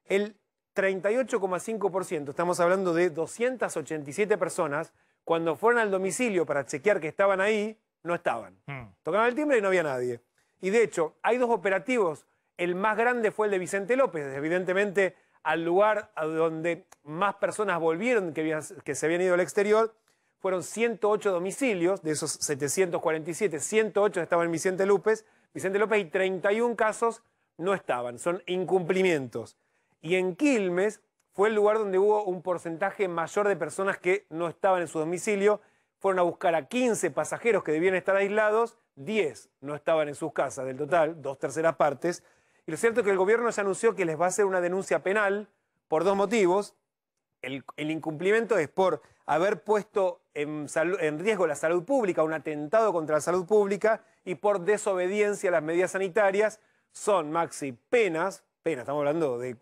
el 38,5%, estamos hablando de 287 personas, cuando fueron al domicilio para chequear que estaban ahí, no estaban. Tocaban el timbre y no había nadie. Y de hecho, hay 2 operativos. El más grande fue el de Vicente López, evidentemente al lugar a donde más personas volvieron que se habían ido al exterior. Fueron 108 domicilios, de esos 747, 108 estaban en Vicente López y 31 casos no estaban, son incumplimientos. Y en Quilmes fue el lugar donde hubo un porcentaje mayor de personas que no estaban en su domicilio. Fueron a buscar a 15 pasajeros que debían estar aislados, 10 no estaban en sus casas del total, 2/3 partes. Y lo cierto es que el gobierno ya anunció que les va a hacer una denuncia penal por 2 motivos. El incumplimiento es por haber puesto en riesgo la salud pública, un atentado contra la salud pública, y por desobediencia a las medidas sanitarias. Son, Maxi, penas, estamos hablando de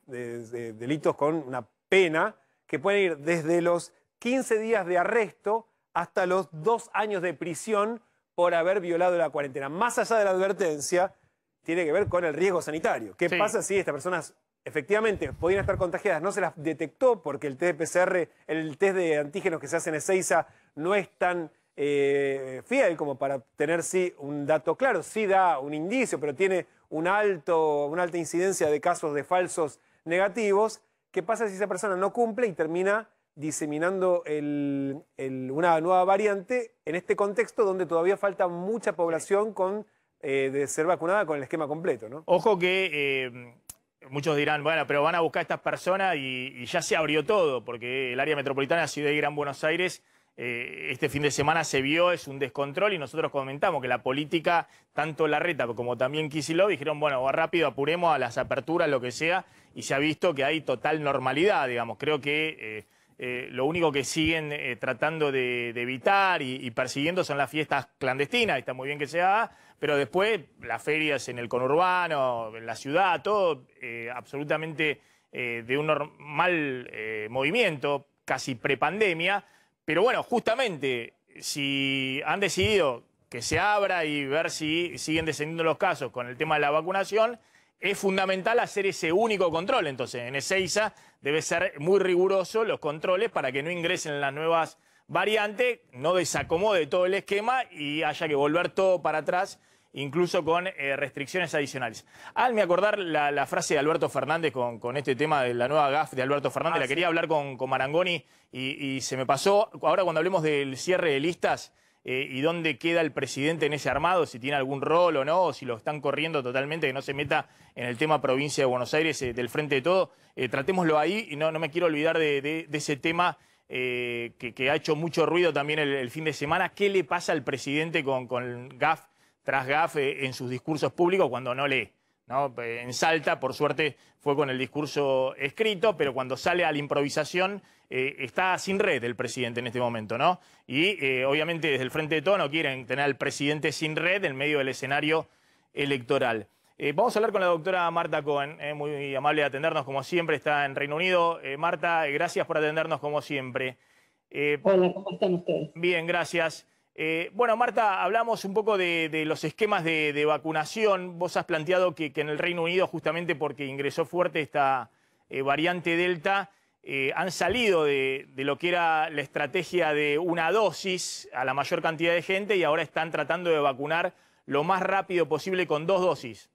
delitos con una pena, que pueden ir desde los 15 días de arresto hasta los 2 años de prisión por haber violado la cuarentena. Más allá de la advertencia, tiene que ver con el riesgo sanitario. ¿Qué pasa si estas personas efectivamente podían estar contagiadas? No se las detectó porque el test de PCR, el test de antígenos que se hace en Ezeiza no es tan fiel como para tener un dato claro. Sí da un indicio, pero tiene una alta incidencia de casos de falsos negativos. ¿Qué pasa si esa persona no cumple y termina diseminando una nueva variante en este contexto donde todavía falta mucha población de ser vacunada con el esquema completo, ¿no? Ojo que muchos dirán, bueno, pero van a buscar a estas personas y ya se abrió todo, porque el área metropolitana de Ciudad y Gran Buenos Aires este fin de semana se vio, es un descontrol, y nosotros comentamos que la política, tanto Larreta como también Kicillof, dijeron, bueno, va rápido, apuremos a las aperturas, lo que sea, y se ha visto que hay total normalidad, digamos. Creo que lo único que siguen tratando de evitar y persiguiendo son las fiestas clandestinas, está muy bien que se haga, pero después las ferias en el conurbano, en la ciudad, todo absolutamente de un normal movimiento, casi prepandemia. Pero bueno, justamente si han decidido que se abra y ver si siguen descendiendo los casos con el tema de la vacunación, es fundamental hacer ese único control. Entonces, en Ezeiza debe ser muy riguroso los controles para que no ingresen las nuevas variantes, no desacomode todo el esquema y haya que volver todo para atrás, incluso con restricciones adicionales. Háganme acordar la frase de Alberto Fernández con este tema de la nueva GAF de Alberto Fernández. La quería hablar con Marangoni y se me pasó. Ahora cuando hablemos del cierre de listas y dónde queda el presidente en ese armado, si tiene algún rol o no, o si lo están corriendo totalmente, que no se meta en el tema provincia de Buenos Aires del Frente de Todo, tratémoslo ahí y no me quiero olvidar de ese tema que ha hecho mucho ruido también el fin de semana. ¿Qué le pasa al presidente con GAF tras GAF en sus discursos públicos cuando no lee, ¿no? En Salta, por suerte, fue con el discurso escrito, pero cuando sale a la improvisación está sin red el presidente en este momento, ¿no? Y obviamente desde el Frente de Todo no quieren tener al presidente sin red en medio del escenario electoral. Vamos a hablar con la doctora Marta Cohen, muy amable de atendernos como siempre, está en Reino Unido. Marta, gracias por atendernos como siempre. Hola, ¿cómo están ustedes? Bien, gracias. Bueno, Marta, hablamos un poco de los esquemas de vacunación. Vos has planteado que en el Reino Unido, justamente porque ingresó fuerte esta variante Delta, han salido de lo que era la estrategia de una dosis a la mayor cantidad de gente y ahora están tratando de vacunar lo más rápido posible con 2 dosis.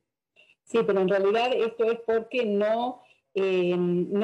Sí, pero en realidad esto es porque no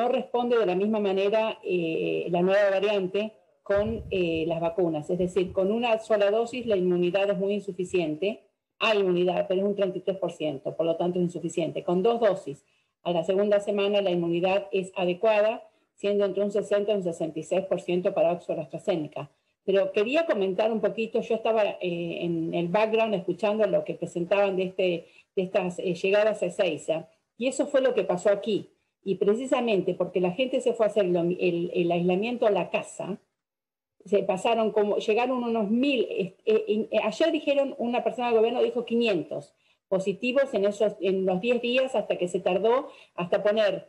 responde de la misma manera la nueva variante con las vacunas. Es decir, con una sola dosis la inmunidad es muy insuficiente. Hay inmunidad, pero es un 33%, por lo tanto es insuficiente. Con 2 dosis, a la segunda semana la inmunidad es adecuada, siendo entre un 60 y un 66% para Oxford AstraZeneca. Pero quería comentar un poquito, yo estaba en el background escuchando lo que presentaban de estas llegadas a Ezeiza, y eso fue lo que pasó aquí. Y precisamente porque la gente se fue a hacer el aislamiento a la casa, llegaron unos 1000, ayer dijeron, una persona del gobierno dijo 500, positivos en los 10 días hasta que se tardó hasta poner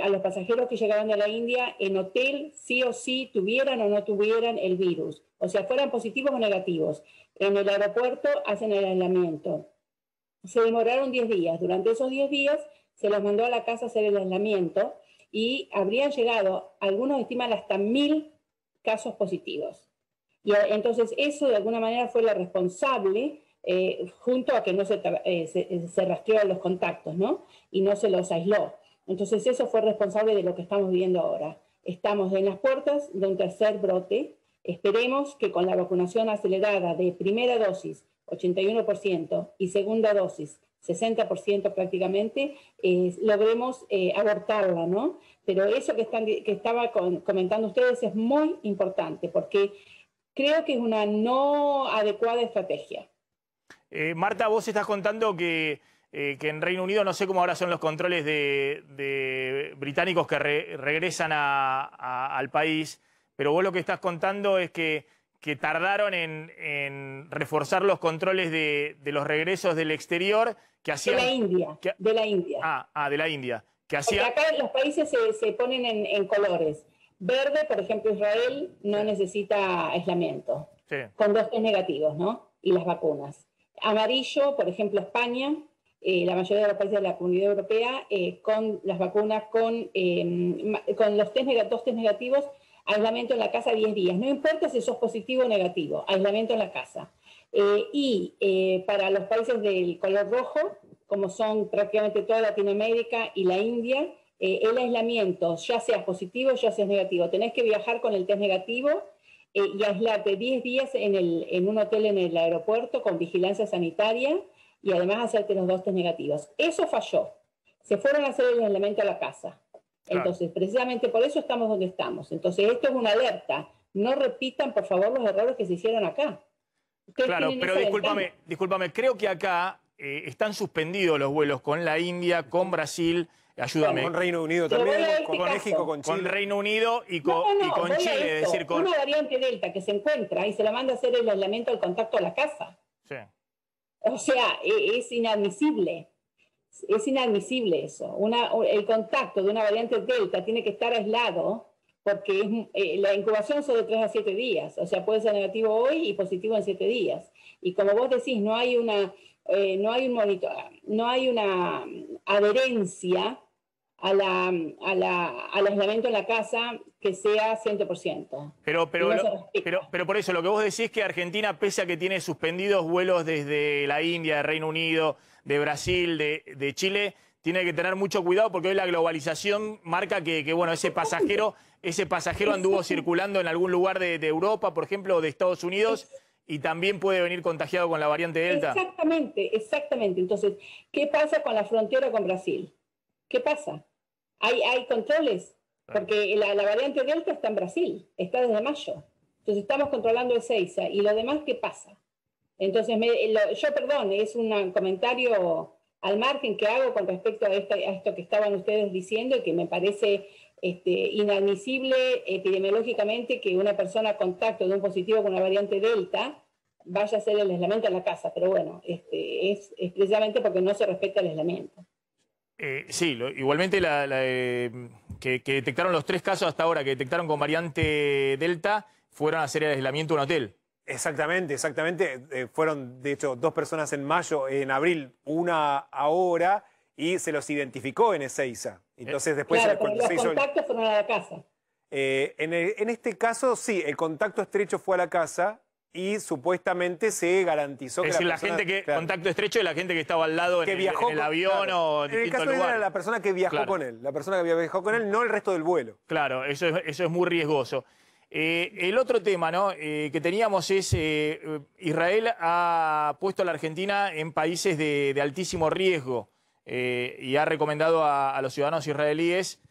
a los pasajeros que llegaban de la India en hotel, sí o sí, tuvieran o no tuvieran el virus. O sea, fueran positivos o negativos. En el aeropuerto hacen el aislamiento. Se demoraron 10 días. Durante esos 10 días se los mandó a la casa a hacer el aislamiento y habrían llegado, algunos estiman hasta 1000 casos positivos. Y entonces eso de alguna manera fue la responsable, junto a que no se rastrearon los contactos, ¿no? Y no se los aisló. Entonces eso fue responsable de lo que estamos viviendo ahora. Estamos en las puertas de un tercer brote. Esperemos que con la vacunación acelerada de primera dosis, 81%, y segunda dosis, 60% prácticamente, logremos abortarla, ¿no? Pero eso que estaba comentando ustedes es muy importante, porque creo que es una no adecuada estrategia. Marta, vos estás contando que en Reino Unido, no sé cómo ahora son los controles de británicos que regresan al país, pero vos lo que estás contando es que tardaron en reforzar los controles de los regresos del exterior que hacían... De la India, de la India. De la India. Que hacía... Porque acá los países se ponen en colores. Verde, por ejemplo, Israel no necesita aislamiento, con 2 test negativos, ¿no? Y las vacunas. Amarillo, por ejemplo, España, la mayoría de los países de la Comunidad Europea, con las vacunas, con los 2 test negativos, aislamiento en la casa 10 días. No importa si sos positivo o negativo, aislamiento en la casa. Para los países del color rojo, como son prácticamente toda Latinoamérica y la India, el aislamiento, ya seas positivo, ya seas negativo. Tenés que viajar con el test negativo y aislarte 10 días en un hotel en el aeropuerto con vigilancia sanitaria y además hacerte los 2 test negativos. Eso falló. Se fueron a hacer el aislamiento a la casa. Entonces, precisamente por eso estamos donde estamos. Entonces, esto es una alerta. No repitan, por favor, los errores que se hicieron acá. Claro, pero discúlpame, creo que acá están suspendidos los vuelos con la India, con Brasil, ayúdame. Con Reino Unido también, con México, con Chile. Con Reino Unido y con Chile. Es decir, una variante Delta que se encuentra y se la manda a hacer el aislamiento al contacto a la casa. Sí. O sea, es inadmisible. Es inadmisible eso. El contacto de una variante Delta tiene que estar aislado porque la incubación son de 3 a 7 días. O sea, puede ser negativo hoy y positivo en 7 días. Y como vos decís, no hay una adherencia al aislamiento en la casa que sea 100%. Pero por eso, lo que vos decís es que Argentina, pese a que tiene suspendidos vuelos desde la India, de Reino Unido, de Brasil, de Chile, tiene que tener mucho cuidado porque hoy la globalización marca que bueno, ese pasajero anduvo circulando en algún lugar de Europa, por ejemplo, o de Estados Unidos, y también puede venir contagiado con la variante Delta. Exactamente. Entonces, ¿qué pasa con la frontera con Brasil? ¿Qué pasa? ¿Hay controles? Porque la variante Delta está en Brasil, está desde mayo. Entonces estamos controlando Ezeiza. ¿Y lo demás qué pasa? Entonces, es un comentario al margen que hago con respecto a esto que estaban ustedes diciendo y que me parece inadmisible epidemiológicamente que una persona a contacto de un positivo con una variante Delta vaya a hacer el aislamiento en la casa. Pero bueno, es precisamente porque no se respeta el aislamiento. Sí, igualmente que detectaron los 3 casos hasta ahora que detectaron con variante Delta fueron a hacer el aislamiento en un hotel. Exactamente. Fueron, de hecho, 2 personas en mayo, en abril, una ahora, y se los identificó en Ezeiza. Entonces después los contactos fueron a la casa. En este caso, sí, el contacto estrecho fue a la casa y supuestamente se garantizó que la gente que contacto estrecho es la gente que estaba al lado en el avión o en el caso era la persona que viajó con él. La persona que viajó con él, no el resto del vuelo. Claro, eso es muy riesgoso. El otro tema, ¿no? Que teníamos es Israel ha puesto a la Argentina en países de altísimo riesgo y ha recomendado a los ciudadanos israelíes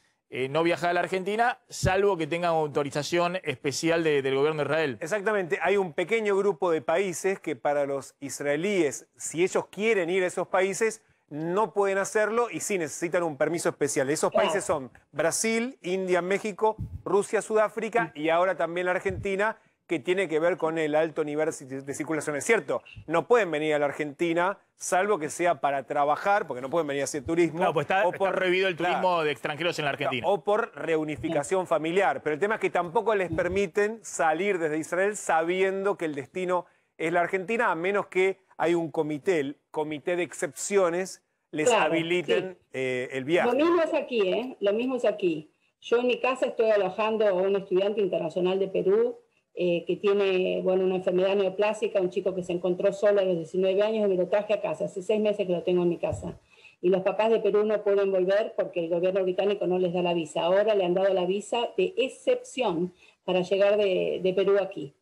no viajar a la Argentina, salvo que tengan autorización especial del gobierno de Israel. Exactamente. Hay un pequeño grupo de países que para los israelíes, si ellos quieren ir a esos países, no pueden hacerlo y sí necesitan un permiso especial. Esos países son Brasil, India, México, Rusia, Sudáfrica y ahora también la Argentina, que tiene que ver con el alto nivel de circulación. Es cierto, no pueden venir a la Argentina, salvo que sea para trabajar, porque no pueden venir a hacer turismo. No, pues está prohibido el turismo de extranjeros en la Argentina. O por reunificación familiar. Pero el tema es que tampoco les permiten salir desde Israel sabiendo que el destino es la Argentina, a menos que hay un comité, el comité de excepciones, les habiliten el viaje. Lo mismo es aquí, ¿eh? Lo mismo es aquí. Yo en mi casa estoy alojando a un estudiante internacional de Perú que tiene, bueno, una enfermedad neoplásica, un chico que se encontró solo a los 19 años y me lo traje a casa. Hace 6 meses que lo tengo en mi casa. Y los papás de Perú no pueden volver porque el gobierno británico no les da la visa. Ahora le han dado la visa de excepción para llegar de Perú aquí.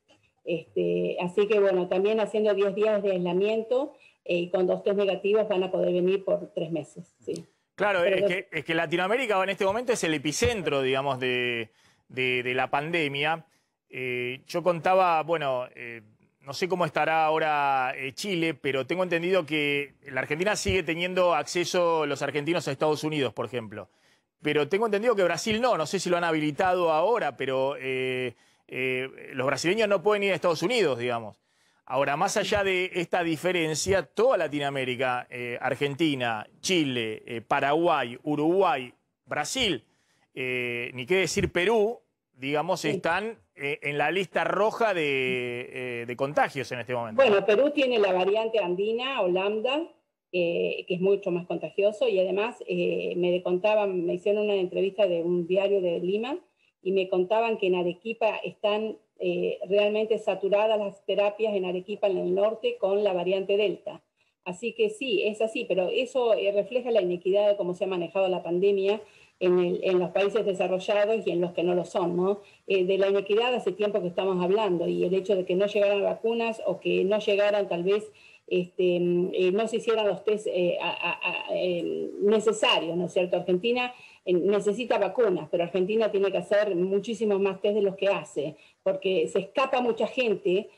Así que, bueno, también haciendo 10 días de aislamiento y con 2 test negativos van a poder venir por 3 meses. Sí. Claro, es que Latinoamérica en este momento es el epicentro, digamos, de la pandemia. Yo contaba, bueno, no sé cómo estará ahora Chile, pero tengo entendido que la Argentina sigue teniendo acceso los argentinos a Estados Unidos, por ejemplo. Pero tengo entendido que Brasil no sé si lo han habilitado ahora, pero los brasileños no pueden ir a Estados Unidos, digamos. Ahora, más allá de esta diferencia, toda Latinoamérica, Argentina, Chile, Paraguay, Uruguay, Brasil, ni qué decir Perú, digamos, están en la lista roja de contagios en este momento. Bueno, Perú tiene la variante andina o lambda, que es mucho más contagioso, y además me hicieron una entrevista de un diario de Lima, y me contaban que en Arequipa están realmente saturadas las terapias en Arequipa, en el norte, con la variante Delta. Así que sí, es así, pero eso refleja la inequidad de cómo se ha manejado la pandemia en los países desarrollados y en los que no lo son, ¿no? De la inequidad hace tiempo que estamos hablando, y el hecho de que no llegaran vacunas o que no llegaran tal vez, no se hicieran los test necesarios, ¿no es cierto? Argentina necesita vacunas, pero Argentina tiene que hacer muchísimos más test de los que hace, porque se escapa mucha gente,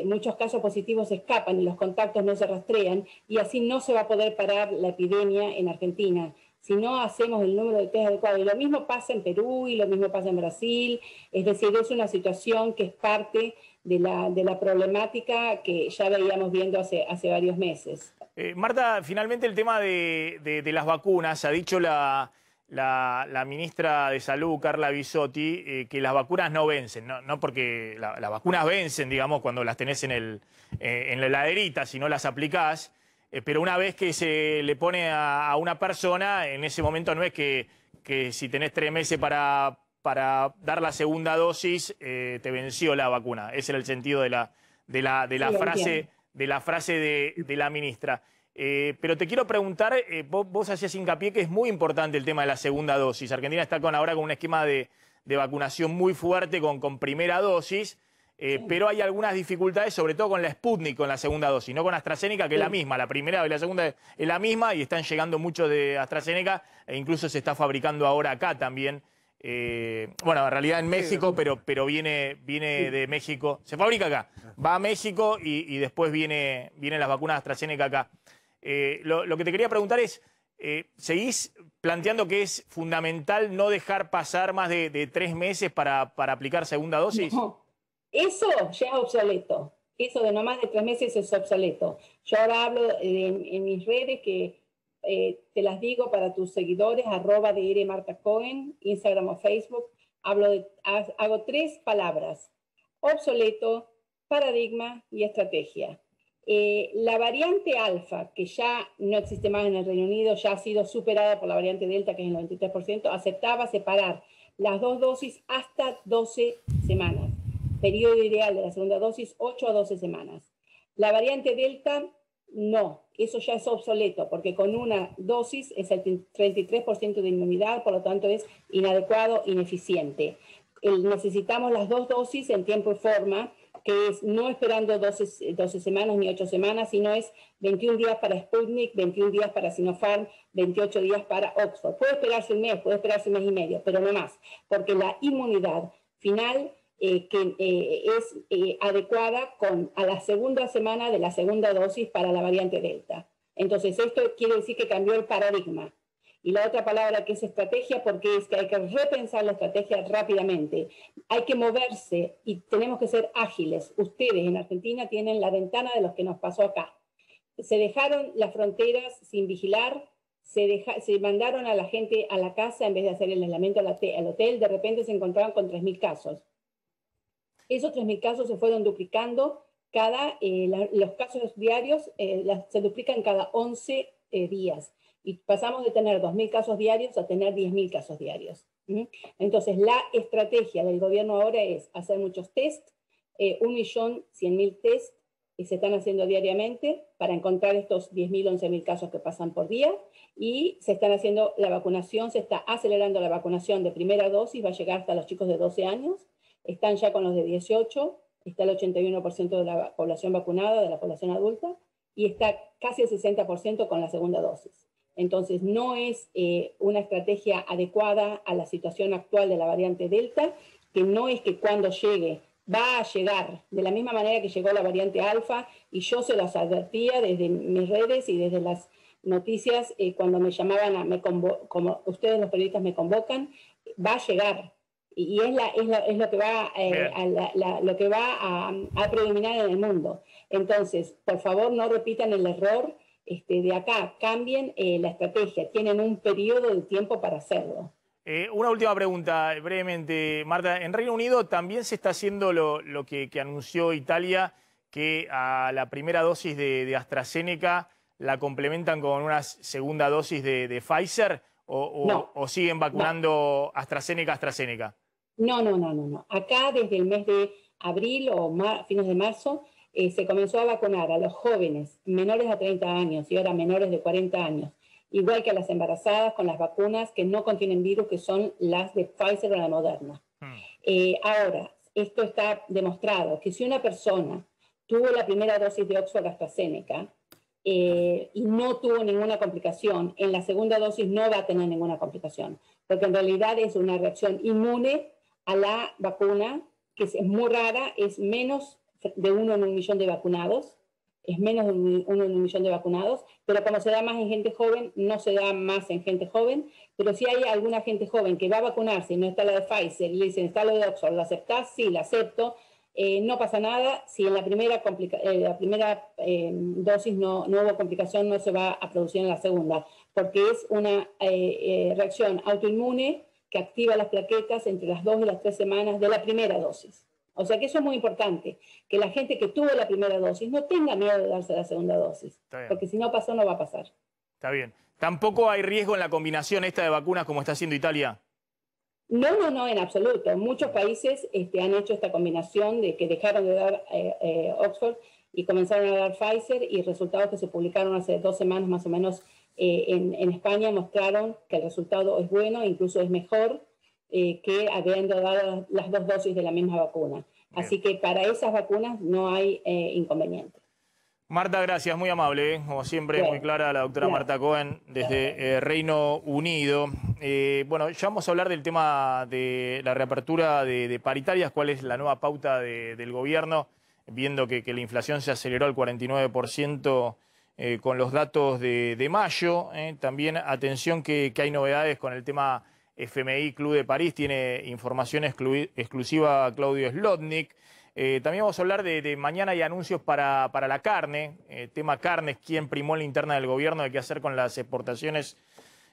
muchos casos positivos se escapan y los contactos no se rastrean, y así no se va a poder parar la epidemia en Argentina si no hacemos el número de test adecuado. Y lo mismo pasa en Perú y lo mismo pasa en Brasil. Es decir, es una situación que es parte de la problemática que ya veíamos viendo hace varios meses. Marta, finalmente el tema de las vacunas. Ha dicho la ministra de Salud, Carla Bisotti, que las vacunas no vencen. No porque las vacunas vencen, digamos, cuando las tenés en la heladerita, si no las aplicás. Pero una vez que se le pone a una persona, en ese momento no es que si tenés 3 meses para dar la segunda dosis, te venció la vacuna. Ese era el sentido de la frase de la ministra. Pero te quiero preguntar, vos hacías hincapié que es muy importante el tema de la segunda dosis. Argentina está ahora con un esquema de vacunación muy fuerte con primera dosis. Pero hay algunas dificultades, sobre todo con la Sputnik, con la segunda dosis, no con AstraZeneca, que es la misma. La primera y la segunda es la misma y están llegando muchos de AstraZeneca e incluso se está fabricando ahora acá también. Bueno, en realidad en México, pero viene de México. Se fabrica acá, va a México y después vienen las vacunas AstraZeneca acá. Lo que te quería preguntar es, ¿seguís planteando que es fundamental no dejar pasar más de 3 meses para aplicar segunda dosis? No. Eso ya es obsoleto. Eso de no más de 3 meses es obsoleto. Yo ahora hablo en mis redes que te las digo para tus seguidores, @drmartacohen, Instagram o Facebook. Hago 3 palabras: obsoleto, paradigma y estrategia. La variante alfa, que ya no existe más en el Reino Unido, ya ha sido superada por la variante delta, que es el 93%, aceptaba separar las 2 dosis hasta 12 semanas. Periodo ideal de la segunda dosis, 8 a 12 semanas. La variante Delta, no. Eso ya es obsoleto, porque con una dosis es el 33% de inmunidad, por lo tanto es inadecuado, ineficiente. Necesitamos las 2 dosis en tiempo y forma, que es no esperando 12 semanas ni 8 semanas, sino es 21 días para Sputnik, 21 días para Sinopharm, 28 días para Oxford. Puede esperarse un mes, puede esperarse un mes y medio, pero no más, porque la inmunidad final es adecuada a la segunda semana de la segunda dosis para la variante Delta. Entonces, esto quiere decir que cambió el paradigma. Y la otra palabra que es estrategia, porque es que hay que repensar la estrategia rápidamente. Hay que moverse y tenemos que ser ágiles. Ustedes en Argentina tienen la ventana de lo que nos pasó acá. Se dejaron las fronteras sin vigilar, se mandaron a la gente a la casa en vez de hacer el aislamiento al hotel, de repente se encontraron con 3.000 casos. Esos 3.000 casos se fueron duplicando, los casos diarios se duplican cada 11 días. Y pasamos de tener 2.000 casos diarios a tener 10.000 casos diarios. Entonces, la estrategia del gobierno ahora es hacer muchos test, 1.100.000 test que se están haciendo diariamente para encontrar estos 10.000, 11.000 casos que pasan por día, y se están haciendo la vacunación, se está acelerando la vacunación de primera dosis, va a llegar hasta los chicos de 12 años, están ya con los de 18, está el 81% de la población vacunada, de la población adulta, y está casi el 60% con la segunda dosis. Entonces, no es una estrategia adecuada a la situación actual de la variante Delta, que no es que cuando llegue, va a llegar de la misma manera que llegó la variante Alfa, y yo se las advertía desde mis redes y desde las noticias cuando me llamaban, como ustedes los periodistas me convocan, va a llegar. Y es lo que va a predominar en el mundo. Entonces, por favor, no repitan el error de acá, cambien la estrategia, tienen un periodo de tiempo para hacerlo. Una última pregunta, brevemente, Marta. En Reino Unido también se está haciendo lo que anunció Italia, que a la primera dosis de AstraZeneca la complementan con una segunda dosis de Pfizer, o siguen vacunando AstraZeneca. No. Acá desde el mes de abril o fines de marzo se comenzó a vacunar a los jóvenes menores de 30 años y ahora menores de 40 años, igual que a las embarazadas con las vacunas que no contienen virus, que son las de Pfizer o la Moderna. Ahora, esto está demostrado que si una persona tuvo la primera dosis de Oxford AstraZeneca y no tuvo ninguna complicación, en la segunda dosis no va a tener ninguna complicación, porque en realidad es una reacción inmune a la vacuna, que es muy rara, es menos de 1 en 1.000.000 de vacunados, pero como se da más en gente joven, no se da más en gente joven, pero si hay alguna gente joven que va a vacunarse y no está la de Pfizer, y le dicen, está lo de Oxford, ¿lo aceptás? Sí, la acepto, no pasa nada, si en la primera dosis no hubo complicación, no se va a producir en la segunda, porque es una reacción autoinmune que activa las plaquetas entre las 2 y las 3 semanas de la primera dosis. O sea que eso es muy importante, que la gente que tuvo la primera dosis no tenga miedo de darse la segunda dosis, porque si no pasó, no va a pasar. Está bien. ¿Tampoco hay riesgo en la combinación esta de vacunas como está haciendo Italia? No, en absoluto. Muchos países han hecho esta combinación de que dejaron de dar Oxford y comenzaron a dar Pfizer, y resultados que se publicaron hace 2 semanas más o menos en España mostraron que el resultado es bueno, incluso es mejor que habiendo dado las 2 dosis de la misma vacuna. Así que para esas vacunas no hay inconveniente. Marta, gracias, muy amable, como siempre, muy clara la doctora Marta Cohen desde Reino Unido. Bueno, ya vamos a hablar del tema de la reapertura de paritarias, cuál es la nueva pauta del gobierno, viendo que la inflación se aceleró al 49% con los datos de mayo. También atención que hay novedades con el tema FMI Club de París, tiene información exclusiva a Claudio Slotnick. También vamos a hablar de mañana hay anuncios para la carne, tema carne, quién primó en la interna del gobierno de qué hacer con las exportaciones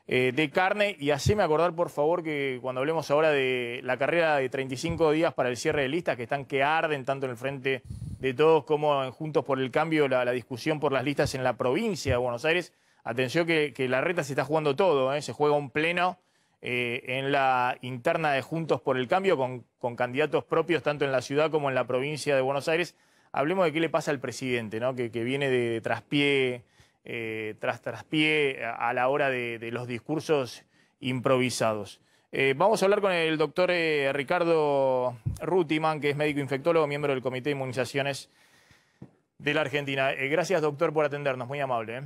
de carne. Y haceme acordar, por favor, que cuando hablemos ahora de la carrera de 35 días para el cierre de listas, que arden tanto en el Frente de Todos como en Juntos por el Cambio, la discusión por las listas en la provincia de Buenos Aires. Atención que la reta se está jugando todo, se juega un pleno en la interna de Juntos por el Cambio con candidatos propios tanto en la ciudad como en la provincia de Buenos Aires. Hablemos de qué le pasa al presidente, ¿no? que viene de traspié, tras traspié a la hora de los discursos improvisados. Vamos a hablar con el doctor Ricardo Rutiman, que es médico infectólogo, miembro del Comité de Inmunizaciones de la Argentina. Gracias, doctor, por atendernos, muy amable.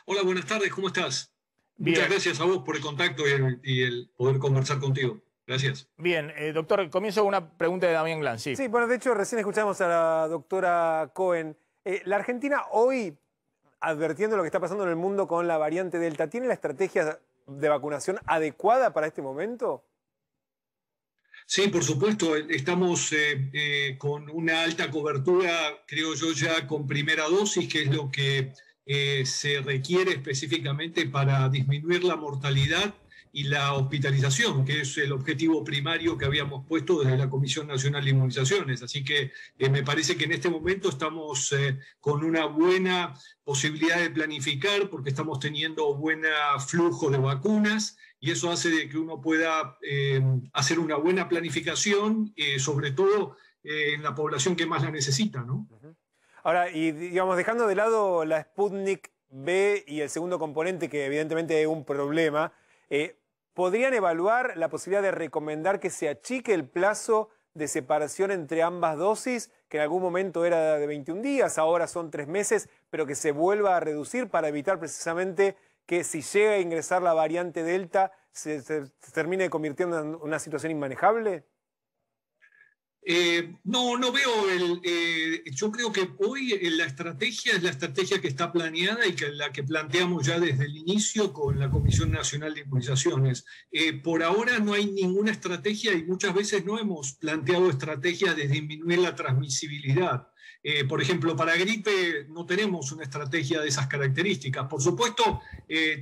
Hola, buenas tardes, ¿cómo estás? Bien. Muchas gracias a vos por el contacto y el poder conversar contigo. Gracias. Bien, doctor, comienzo con una pregunta de Damián Glan. Sí, bueno, de hecho, recién escuchamos a la doctora Cohen. La Argentina hoy advirtiendo lo que está pasando en el mundo con la variante Delta. ¿Tiene la estrategia de vacunación adecuada para este momento? Sí, por supuesto, estamos con una alta cobertura, creo yo, ya con primera dosis, que es lo que se requiere específicamente para disminuir la mortalidad y la hospitalización, que es el objetivo primario que habíamos puesto desde la Comisión Nacional de Inmunizaciones. Así que me parece que en este momento estamos con una buena posibilidad de planificar, porque estamos teniendo buen flujo de vacunas, y eso hace de que uno pueda hacer una buena planificación, sobre todo en la población que más la necesita, ¿no? Ahora, y digamos, dejando de lado la Sputnik V y el segundo componente, que evidentemente es un problema, ¿podrían evaluar la posibilidad de recomendar que se achique el plazo de separación entre ambas dosis, que en algún momento era de 21 días, ahora son 3 meses, pero que se vuelva a reducir para evitar precisamente que si llega a ingresar la variante Delta se termine convirtiendo en una situación inmanejable? No veo yo creo que hoy la estrategia es la estrategia que está planeada y que la que planteamos ya desde el inicio con la Comisión Nacional de Inmunizaciones. Por ahora no hay ninguna estrategia y muchas veces no hemos planteado estrategias de disminuir la transmisibilidad. Por ejemplo, para gripe no tenemos una estrategia de esas características. Por supuesto,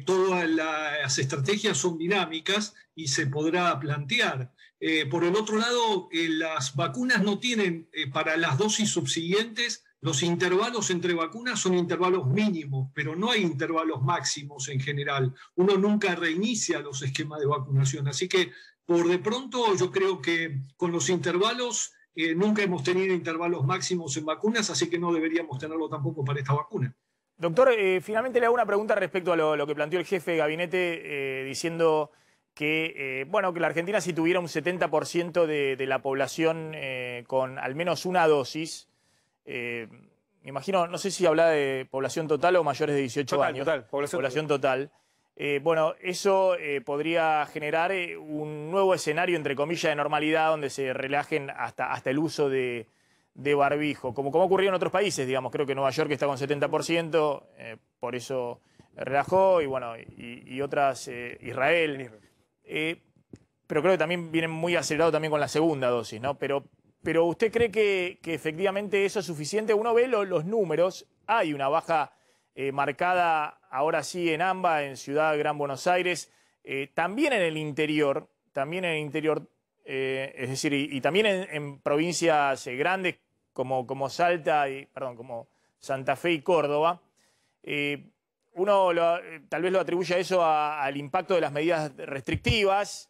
todas las estrategias son dinámicas y se podrá plantear. Por el otro lado, las vacunas no tienen, para las dosis subsiguientes, los intervalos entre vacunas son intervalos mínimos, pero no hay intervalos máximos en general. Uno nunca reinicia los esquemas de vacunación. Así que, por de pronto, yo creo que con los intervalos, nunca hemos tenido intervalos máximos en vacunas, así que no deberíamos tenerlo tampoco para esta vacuna. Doctor, finalmente le hago una pregunta respecto a lo que planteó el jefe de gabinete, diciendo que, bueno, que la Argentina, si tuviera un 70% de la población con al menos una dosis, me imagino, no sé si habla de población total o mayores de 18 años. Total, población total. Bueno, eso podría generar un nuevo escenario, entre comillas, de normalidad, donde se relajen hasta el uso de barbijo, como ocurrió en otros países, digamos. Creo que Nueva York está con 70%, por eso relajó, y bueno, y otras, Israel. Pero creo que también vienen muy acelerado también con la segunda dosis, ¿no? Pero ¿usted cree que efectivamente eso es suficiente? Uno ve los números, hay una baja marcada ahora sí en AMBA, en Ciudad Gran Buenos Aires, también en el interior, es decir, y también en provincias grandes como Salta, como Santa Fe y Córdoba. Uno tal vez lo atribuye a eso al impacto de las medidas restrictivas,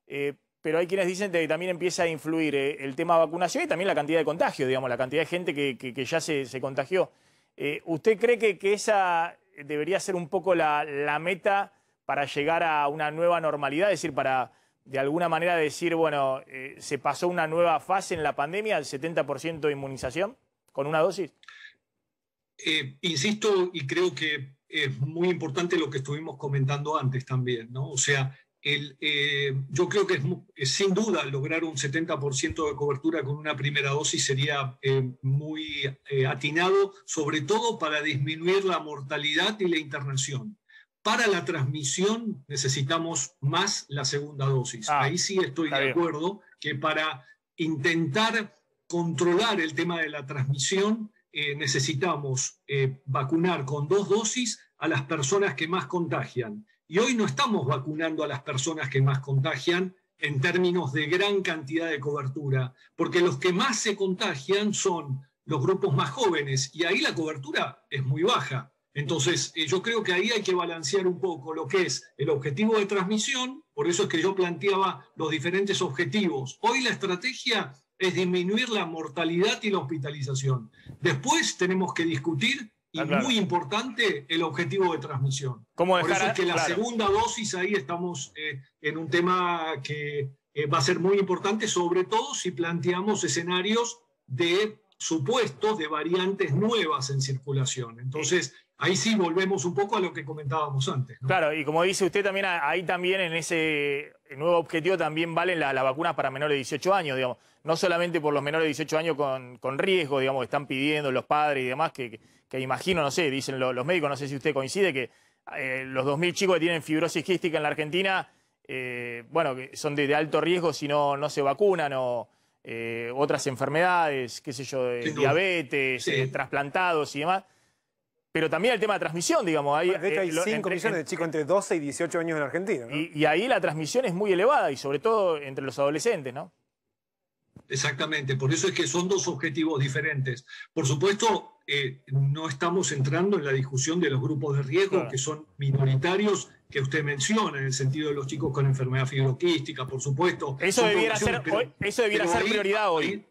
pero hay quienes dicen que también empieza a influir el tema de vacunación y también la cantidad de contagios, digamos, la cantidad de gente que ya se contagió. ¿Usted cree que esa debería ser un poco la meta para llegar a una nueva normalidad? Es decir, para de alguna manera decir, bueno, se pasó una nueva fase en la pandemia, el 70% de inmunización con una dosis. Insisto, y creo que es muy importante lo que estuvimos comentando antes también, ¿no? O sea, yo creo que es sin duda lograr un 70% de cobertura con una primera dosis sería muy atinado, sobre todo para disminuir la mortalidad y la internación. Para la transmisión necesitamos más la segunda dosis. Ahí sí estoy de acuerdo que para intentar controlar el tema de la transmisión necesitamos vacunar con 2 dosis a las personas que más contagian. Y hoy no estamos vacunando a las personas que más contagian en términos de gran cantidad de cobertura, porque los que más se contagian son los grupos más jóvenes y ahí la cobertura es muy baja. Entonces, yo creo que ahí hay que balancear un poco lo que es el objetivo de transmisión, por eso es que yo planteaba los diferentes objetivos. Hoy la estrategia es disminuir la mortalidad y la hospitalización. Después tenemos que discutir, y muy importante, el objetivo de transmisión. Por eso es que la segunda dosis, ahí estamos en un tema que va a ser muy importante, sobre todo si planteamos escenarios de supuestos de variantes nuevas en circulación. Entonces, ahí sí volvemos un poco a lo que comentábamos antes, ¿no? Claro, y como dice usted también, ahí también en ese nuevo objetivo también valen las vacunas para menores de 18 años, digamos. No solamente por los menores de 18 años con riesgo, digamos, que están pidiendo los padres y demás, que imagino, no sé, dicen los médicos, no sé si usted coincide, que los 2.000 chicos que tienen fibrosis quística en la Argentina, bueno, que son de alto riesgo si no se vacunan, o otras enfermedades, qué sé yo, diabetes, trasplantados y demás. Pero también el tema de transmisión, digamos. De hecho, hay 5 millones de chicos entre 12 y 18 años en Argentina, ¿no? Y ahí la transmisión es muy elevada, y sobre todo entre los adolescentes, ¿no? Exactamente, por eso es que son dos objetivos diferentes. Por supuesto, no estamos entrando en la discusión de los grupos de riesgo, claro, que son minoritarios, que usted menciona, en el sentido de los chicos con enfermedad fibroquística, por supuesto. Eso debiera ser prioridad hoy.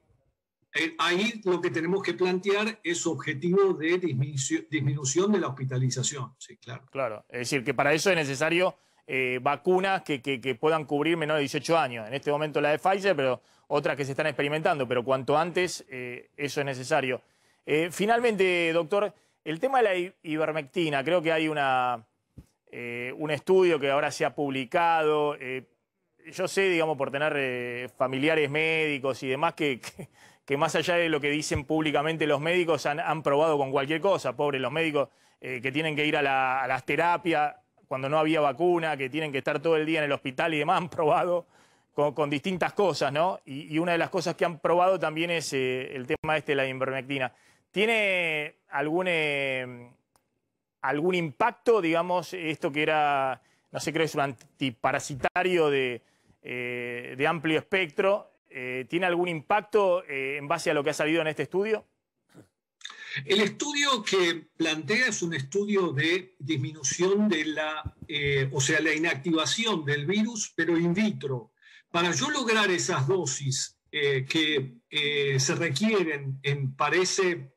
Ahí lo que tenemos que plantear es objetivo de disminución de la hospitalización. Sí, claro. Claro, es decir, que para eso es necesario vacunas que puedan cubrir menores de 18 años. En este momento la de Pfizer, pero otras que se están experimentando, pero cuanto antes eso es necesario. Finalmente, doctor, el tema de la ivermectina, creo que hay un estudio que ahora se ha publicado. Yo sé, digamos, por tener familiares médicos y demás, que más allá de lo que dicen públicamente los médicos, han probado con cualquier cosa. Pobres los médicos que tienen que ir a las terapias cuando no había vacuna, que tienen que estar todo el día en el hospital y demás, han probado con distintas cosas, ¿no? Y una de las cosas que han probado también es el tema de la ivermectina. ¿Tiene algún impacto, digamos, esto que era, no sé, creo que es un antiparasitario de amplio espectro? ¿Tiene algún impacto en base a lo que ha salido en este estudio? El estudio que plantea es un estudio de disminución de la inactivación del virus, pero in vitro. Para yo lograr esas dosis que se requieren para ese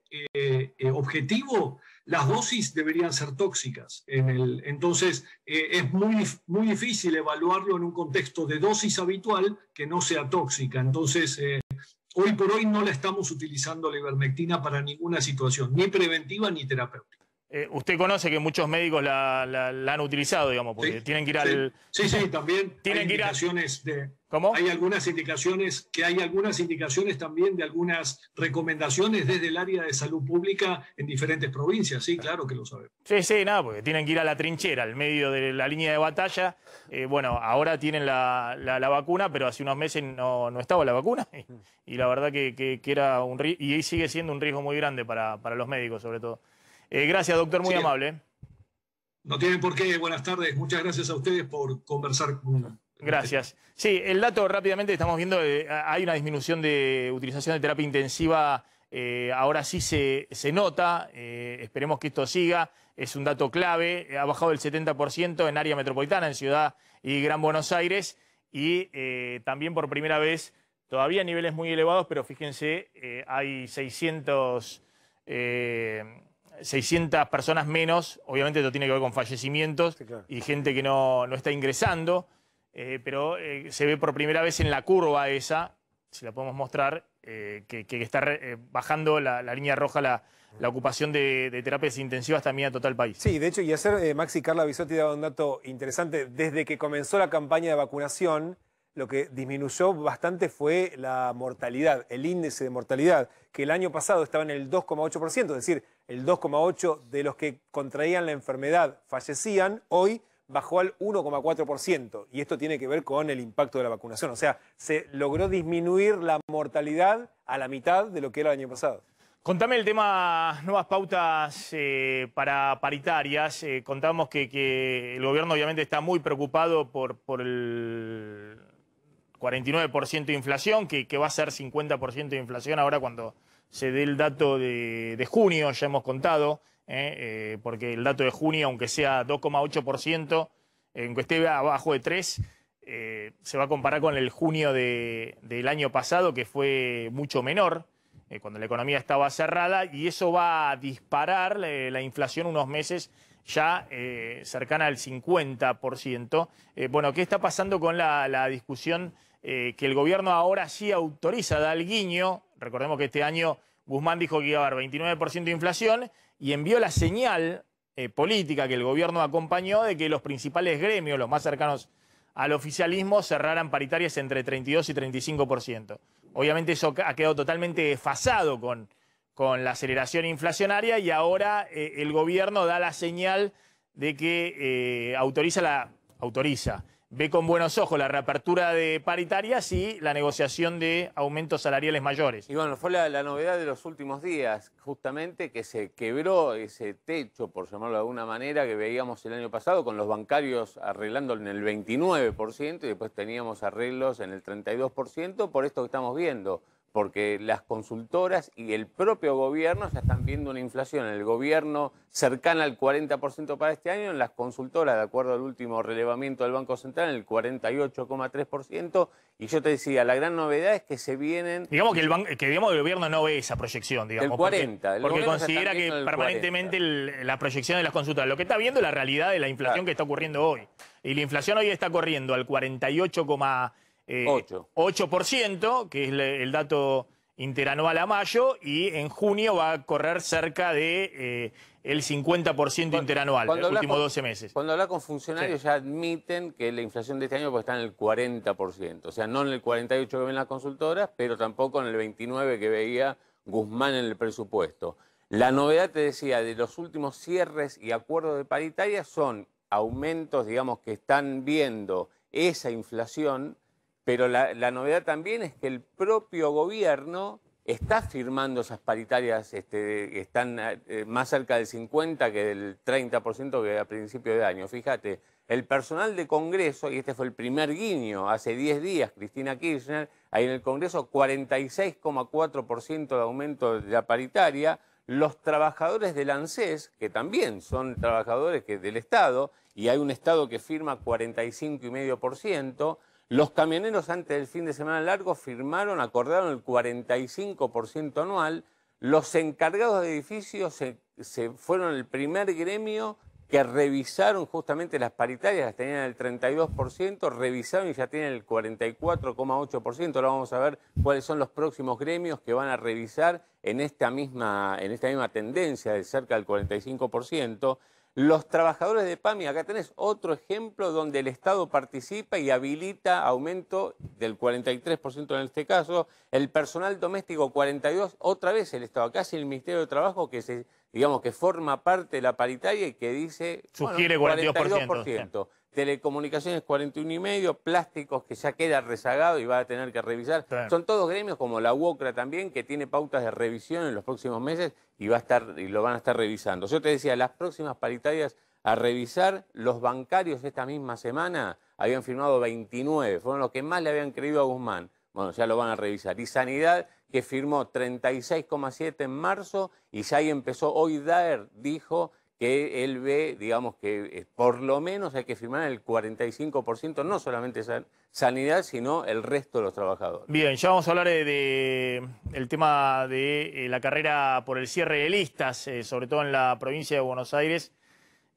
objetivo, las dosis deberían ser tóxicas. Entonces, es muy difícil evaluarlo en un contexto de dosis habitual que no sea tóxica. Entonces, hoy por hoy no la estamos utilizando la ivermectina para ninguna situación, ni preventiva ni terapéutica. Usted conoce que muchos médicos la han utilizado, digamos, porque tienen que ir al... Sí, también hay indicaciones de... ¿Cómo? Hay algunas indicaciones también de algunas recomendaciones desde el área de salud pública en diferentes provincias, sí, claro que lo sabemos. Sí, nada, porque tienen que ir a la trinchera, al medio de la línea de batalla. Bueno, ahora tienen la vacuna, pero hace unos meses no estaba la vacuna, y la verdad que era un riesgo, y sigue siendo un riesgo muy grande para los médicos, sobre todo. Gracias, doctor, muy amable. No tienen por qué, buenas tardes. Muchas gracias a ustedes por conversar con... Gracias. Sí, el dato rápidamente estamos viendo, hay una disminución de utilización de terapia intensiva, ahora sí se nota, esperemos que esto siga, es un dato clave, ha bajado del 70% en área metropolitana, en Ciudad y Gran Buenos Aires, y también por primera vez, todavía a niveles muy elevados, pero fíjense, hay 600 personas menos, obviamente esto tiene que ver con fallecimientos, sí, claro, y gente que no está ingresando, pero se ve por primera vez en la curva esa, si la podemos mostrar, que está bajando la línea roja la ocupación de terapias intensivas también a todo el país. Sí, de hecho, y ayer Maxi Carla Bisotti daba un dato interesante. Desde que comenzó la campaña de vacunación, lo que disminuyó bastante fue la mortalidad, el índice de mortalidad, que el año pasado estaba en el 2,8%, es decir, el 2,8% de los que contraían la enfermedad fallecían, hoy bajó al 1,4%. Y esto tiene que ver con el impacto de la vacunación. O sea, se logró disminuir la mortalidad a la mitad de lo que era el año pasado. Contame el tema nuevas pautas para paritarias. Contamos que el gobierno obviamente está muy preocupado por el 49% de inflación, que va a ser 50% de inflación ahora cuando se dé el dato de junio, ya hemos contado, porque el dato de junio, aunque sea 2,8%, aunque esté abajo de 3%, se va a comparar con el junio del año pasado, que fue mucho menor, cuando la economía estaba cerrada, y eso va a disparar la inflación unos meses ya cercana al 50%. Bueno, ¿qué está pasando con la discusión que el gobierno ahora sí autoriza, da el guiño? Recordemos que este año Guzmán dijo que iba a haber 29% de inflación y envió la señal política que el gobierno acompañó de que los principales gremios, los más cercanos al oficialismo, cerraran paritarias entre 32 y 35%. Obviamente eso ha quedado totalmente desfasado con la aceleración inflacionaria y ahora el gobierno da la señal de que ve con buenos ojos la reapertura de paritarias y la negociación de aumentos salariales mayores. Y bueno, fue la novedad de los últimos días, justamente que se quebró ese techo, por llamarlo de alguna manera, que veíamos el año pasado con los bancarios arreglando en el 29% y después teníamos arreglos en el 32%, por esto que estamos viendo. Porque las consultoras y el propio gobierno ya están viendo una inflación en el gobierno cercana al 40% para este año, en las consultoras, de acuerdo al último relevamiento del Banco Central, en el 48,3%. Y yo te decía, la gran novedad es que se vienen... Digamos que el gobierno no ve esa proyección, digamos. El 40. Porque considera que permanentemente la proyección de las consultoras. Lo que está viendo es la realidad de la inflación que está ocurriendo hoy. Y la inflación hoy está corriendo al 48,8%, que es el dato interanual a mayo, y en junio va a correr cerca de el 50% interanual, en los últimos 12 meses. Cuando habla con funcionarios ya admiten que la inflación de este año está en el 40%, o sea, no en el 48% que ven las consultoras, pero tampoco en el 29% que veía Guzmán en el presupuesto. La novedad, te decía, de los últimos cierres y acuerdos de paritaria son aumentos, digamos, que están viendo esa inflación. Pero la novedad también es que el propio gobierno está firmando esas paritarias que están más cerca del 50% que del 30% que a principio de año. Fíjate, el personal de Congreso, y este fue el primer guiño hace 10 días, Cristina Kirchner, ahí en el Congreso 46,4% de aumento de la paritaria. Los trabajadores del ANSES, que también son trabajadores del Estado, y hay un Estado que firma 45,5%. Los camioneros antes del fin de semana largo acordaron el 45% anual. Los encargados de edificios se fueron el primer gremio que revisaron justamente las paritarias, las tenían el 32%, revisaron y ya tienen el 44,8%. Ahora vamos a ver cuáles son los próximos gremios que van a revisar en esta misma tendencia de cerca del 45%. Los trabajadores de PAMI, acá tenés otro ejemplo donde el Estado participa y habilita aumento del 43% en este caso. El personal doméstico 42%, otra vez el Estado. Acá es el Ministerio de Trabajo que que forma parte de la paritaria y que dice... Sugiere 42%. Telecomunicaciones 41,5%, plásticos que ya queda rezagado y va a tener que revisar. Sí. Son todos gremios como la UOCRA también, que tiene pautas de revisión en los próximos meses y lo van a estar revisando. Yo te decía, las próximas paritarias a revisar, los bancarios esta misma semana habían firmado 29, fueron los que más le habían creído a Guzmán. Bueno, ya lo van a revisar. Y Sanidad, que firmó 36,7 en marzo, y ya ahí empezó, hoy Daer dijo que él ve, digamos, que por lo menos hay que firmar el 45%, no solamente Sanidad, sino el resto de los trabajadores. Bien, ya vamos a hablar del tema de la carrera por el cierre de listas, sobre todo en la provincia de Buenos Aires,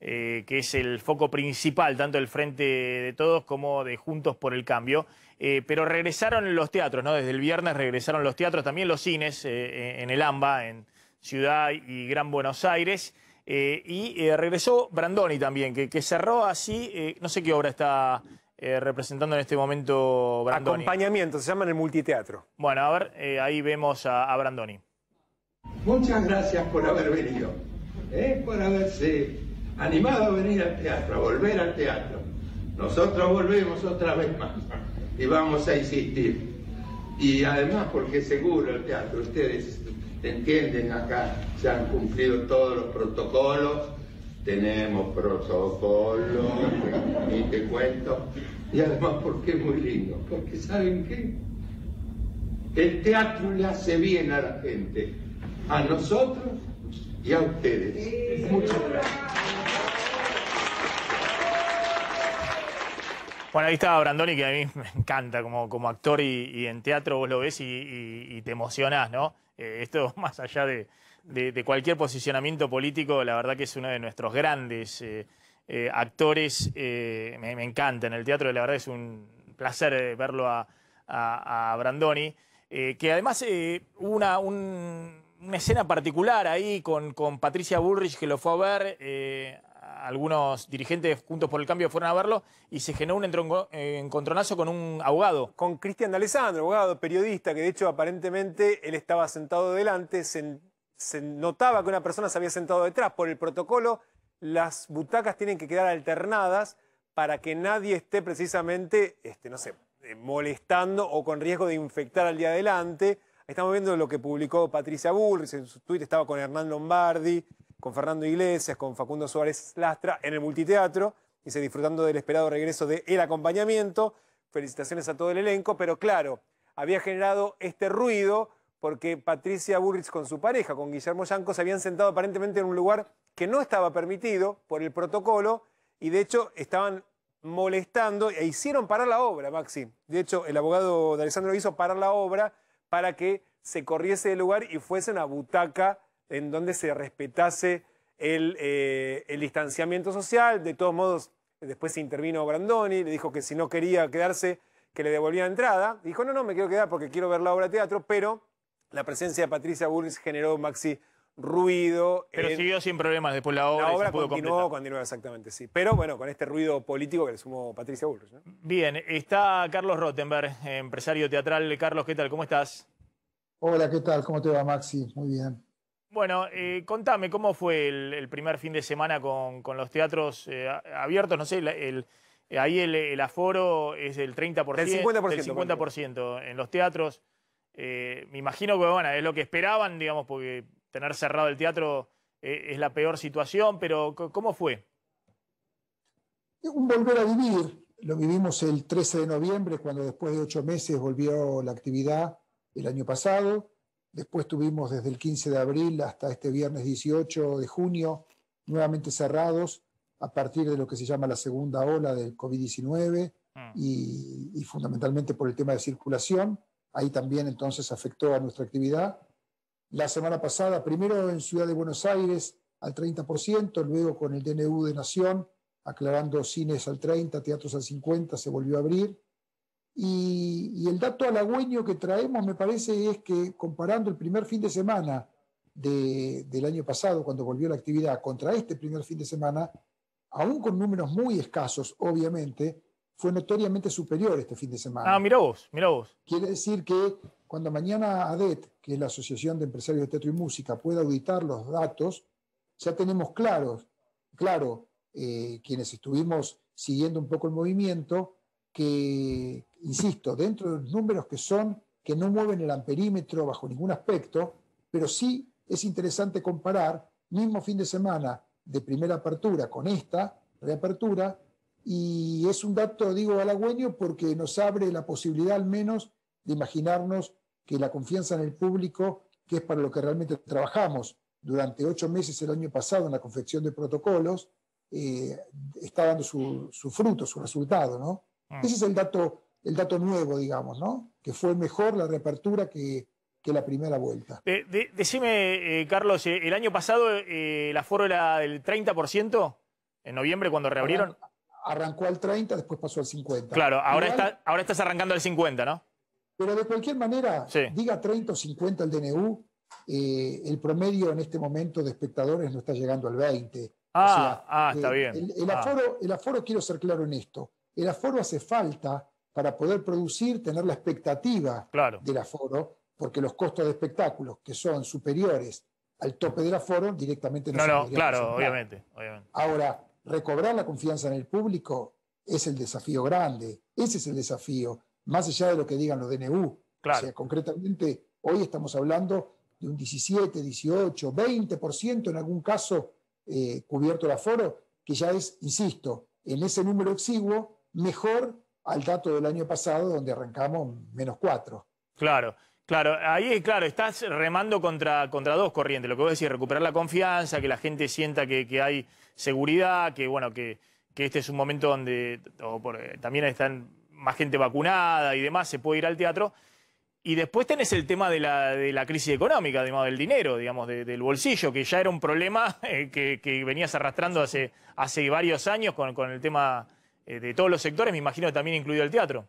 que es el foco principal, tanto del Frente de Todos como de Juntos por el Cambio. Pero regresaron los teatros, ¿no? Desde el viernes regresaron los teatros, también los cines en el AMBA, en Ciudad y Gran Buenos Aires. Regresó Brandoni también, que cerró así, no sé qué obra está representando en este momento Brandoni. Acompañamiento, se llama en el multiteatro. Bueno, a ver, ahí vemos a Brandoni. Muchas gracias por haber venido, por haberse animado a venir al teatro, a volver al teatro. Nosotros volvemos otra vez más y vamos a insistir. Y además porque seguro el teatro, ustedes entienden, acá se han cumplido todos los protocolos, tenemos protocolos, y te cuento, y además porque es muy lindo, porque ¿saben qué? El teatro le hace bien a la gente, a nosotros y a ustedes. Muchas gracias. Bueno, ahí estaba Brandoni, que a mí me encanta como actor y en teatro vos lo ves y te emocionás, ¿no? Esto más allá de cualquier posicionamiento político, la verdad que es uno de nuestros grandes actores. Me encanta en el teatro, la verdad es un placer verlo a Brandoni, que además hubo una escena particular ahí con Patricia Bullrich, que lo fue a ver. Algunos dirigentes Juntos por el Cambio fueron a verlo y se generó un encontronazo con un abogado. Con Cristian D'Alessandro, abogado, periodista, que de hecho aparentemente él estaba sentado delante, se notaba que una persona se había sentado detrás. Por el protocolo, las butacas tienen que quedar alternadas para que nadie esté precisamente, no sé, molestando o con riesgo de infectar al de adelante. Estamos viendo lo que publicó Patricia Bullrich, en su tuit estaba con Hernán Lombardi, con Fernando Iglesias, con Facundo Suárez Lastra en el multiteatro, dice, disfrutando del esperado regreso de El Acompañamiento. Felicitaciones a todo el elenco, pero claro, había generado este ruido porque Patricia Bullrich con su pareja, con Guillermo Yanco, se habían sentado aparentemente en un lugar que no estaba permitido por el protocolo y de hecho estaban molestando e hicieron parar la obra, Maxi. De hecho, el abogado D'Alessandro hizo parar la obra para que se corriese del lugar y fuese una butaca en donde se respetase el distanciamiento social. De todos modos, después se intervino Brandoni, le dijo que si no quería quedarse, que le devolvía entrada. Dijo, no, me quiero quedar porque quiero ver la obra de teatro, pero la presencia de Patricia Bullrich generó, Maxi, ruido. Pero siguió sin problemas después la obra. La obra y se pudo continuó exactamente, sí. Pero bueno, con este ruido político que le sumó Patricia Bullrich, ¿no? Bien, está Carlos Rottenberg, empresario teatral. Carlos, ¿qué tal? ¿Cómo estás? Hola, ¿qué tal? ¿Cómo te va, Maxi? Muy bien. Bueno, contame, ¿cómo fue el primer fin de semana con los teatros abiertos? No sé, ahí el aforo es del 30%. Del 50%. Del 50% en los teatros. Me imagino que bueno, es lo que esperaban, digamos, porque tener cerrado el teatro es la peor situación, pero ¿cómo fue? Un volver a vivir. Lo vivimos el 13 de noviembre, cuando después de 8 meses volvió la actividad el año pasado. Después tuvimos desde el 15 de abril hasta este viernes 18 de junio nuevamente cerrados a partir de lo que se llama la segunda ola del COVID-19 y fundamentalmente por el tema de circulación. Ahí también entonces afectó a nuestra actividad. La semana pasada, primero en Ciudad de Buenos Aires al 30%, luego con el DNU de Nación, aclarando cines al 30%, teatros al 50%, se volvió a abrir. Y el dato halagüeño que traemos, me parece, es que comparando el primer fin de semana del año pasado, cuando volvió la actividad, contra este primer fin de semana, aún con números muy escasos, obviamente, fue notoriamente superior este fin de semana. Ah, mirá vos. Quiere decir que cuando mañana ADET, que es la Asociación de Empresarios de Teatro y Música, pueda auditar los datos, ya tenemos claro, quienes estuvimos siguiendo un poco el movimiento, que, insisto, dentro de los números que no mueven el amperímetro bajo ningún aspecto, pero sí es interesante comparar mismo fin de semana de primera apertura con esta reapertura, y es un dato, digo, halagüeño porque nos abre la posibilidad al menos de imaginarnos que la confianza en el público, que es para lo que realmente trabajamos durante 8 meses el año pasado en la confección de protocolos, está dando su fruto, su resultado, ¿no? Ese es el dato nuevo, digamos, ¿no? Que fue mejor la reapertura que la primera vuelta. Decime, Carlos, el año pasado el aforo era del 30% en noviembre cuando reabrieron. Arrancó al 30, después pasó al 50. Claro, ahora estás arrancando al 50, ¿no? Pero de cualquier manera, sí, diga 30 o 50 el DNU, el promedio en este momento de espectadores no está llegando al 20. Está bien. El aforo, quiero ser claro en esto, el aforo hace falta para poder producir, tener la expectativa del aforo, porque los costos de espectáculos que son superiores al tope del aforo directamente no se podrían presentar. Obviamente. Ahora, recobrar la confianza en el público es el desafío grande. Ese es el desafío, más allá de lo que digan los DNU. O sea, concretamente, hoy estamos hablando de un 17, 18, 20% en algún caso cubierto el aforo, que ya es, insisto, en ese número exiguo, mejor al dato del año pasado, donde arrancamos -4. Claro. Ahí, estás remando contra dos corrientes. Lo que vos decís, recuperar la confianza, que la gente sienta que hay seguridad, que este es un momento donde también están más gente vacunada y demás, se puede ir al teatro. Y después tenés el tema de la crisis económica, digamos, del dinero, digamos, del bolsillo, que ya era un problema que venías arrastrando hace varios años con el tema de todos los sectores, me imagino también incluido el teatro.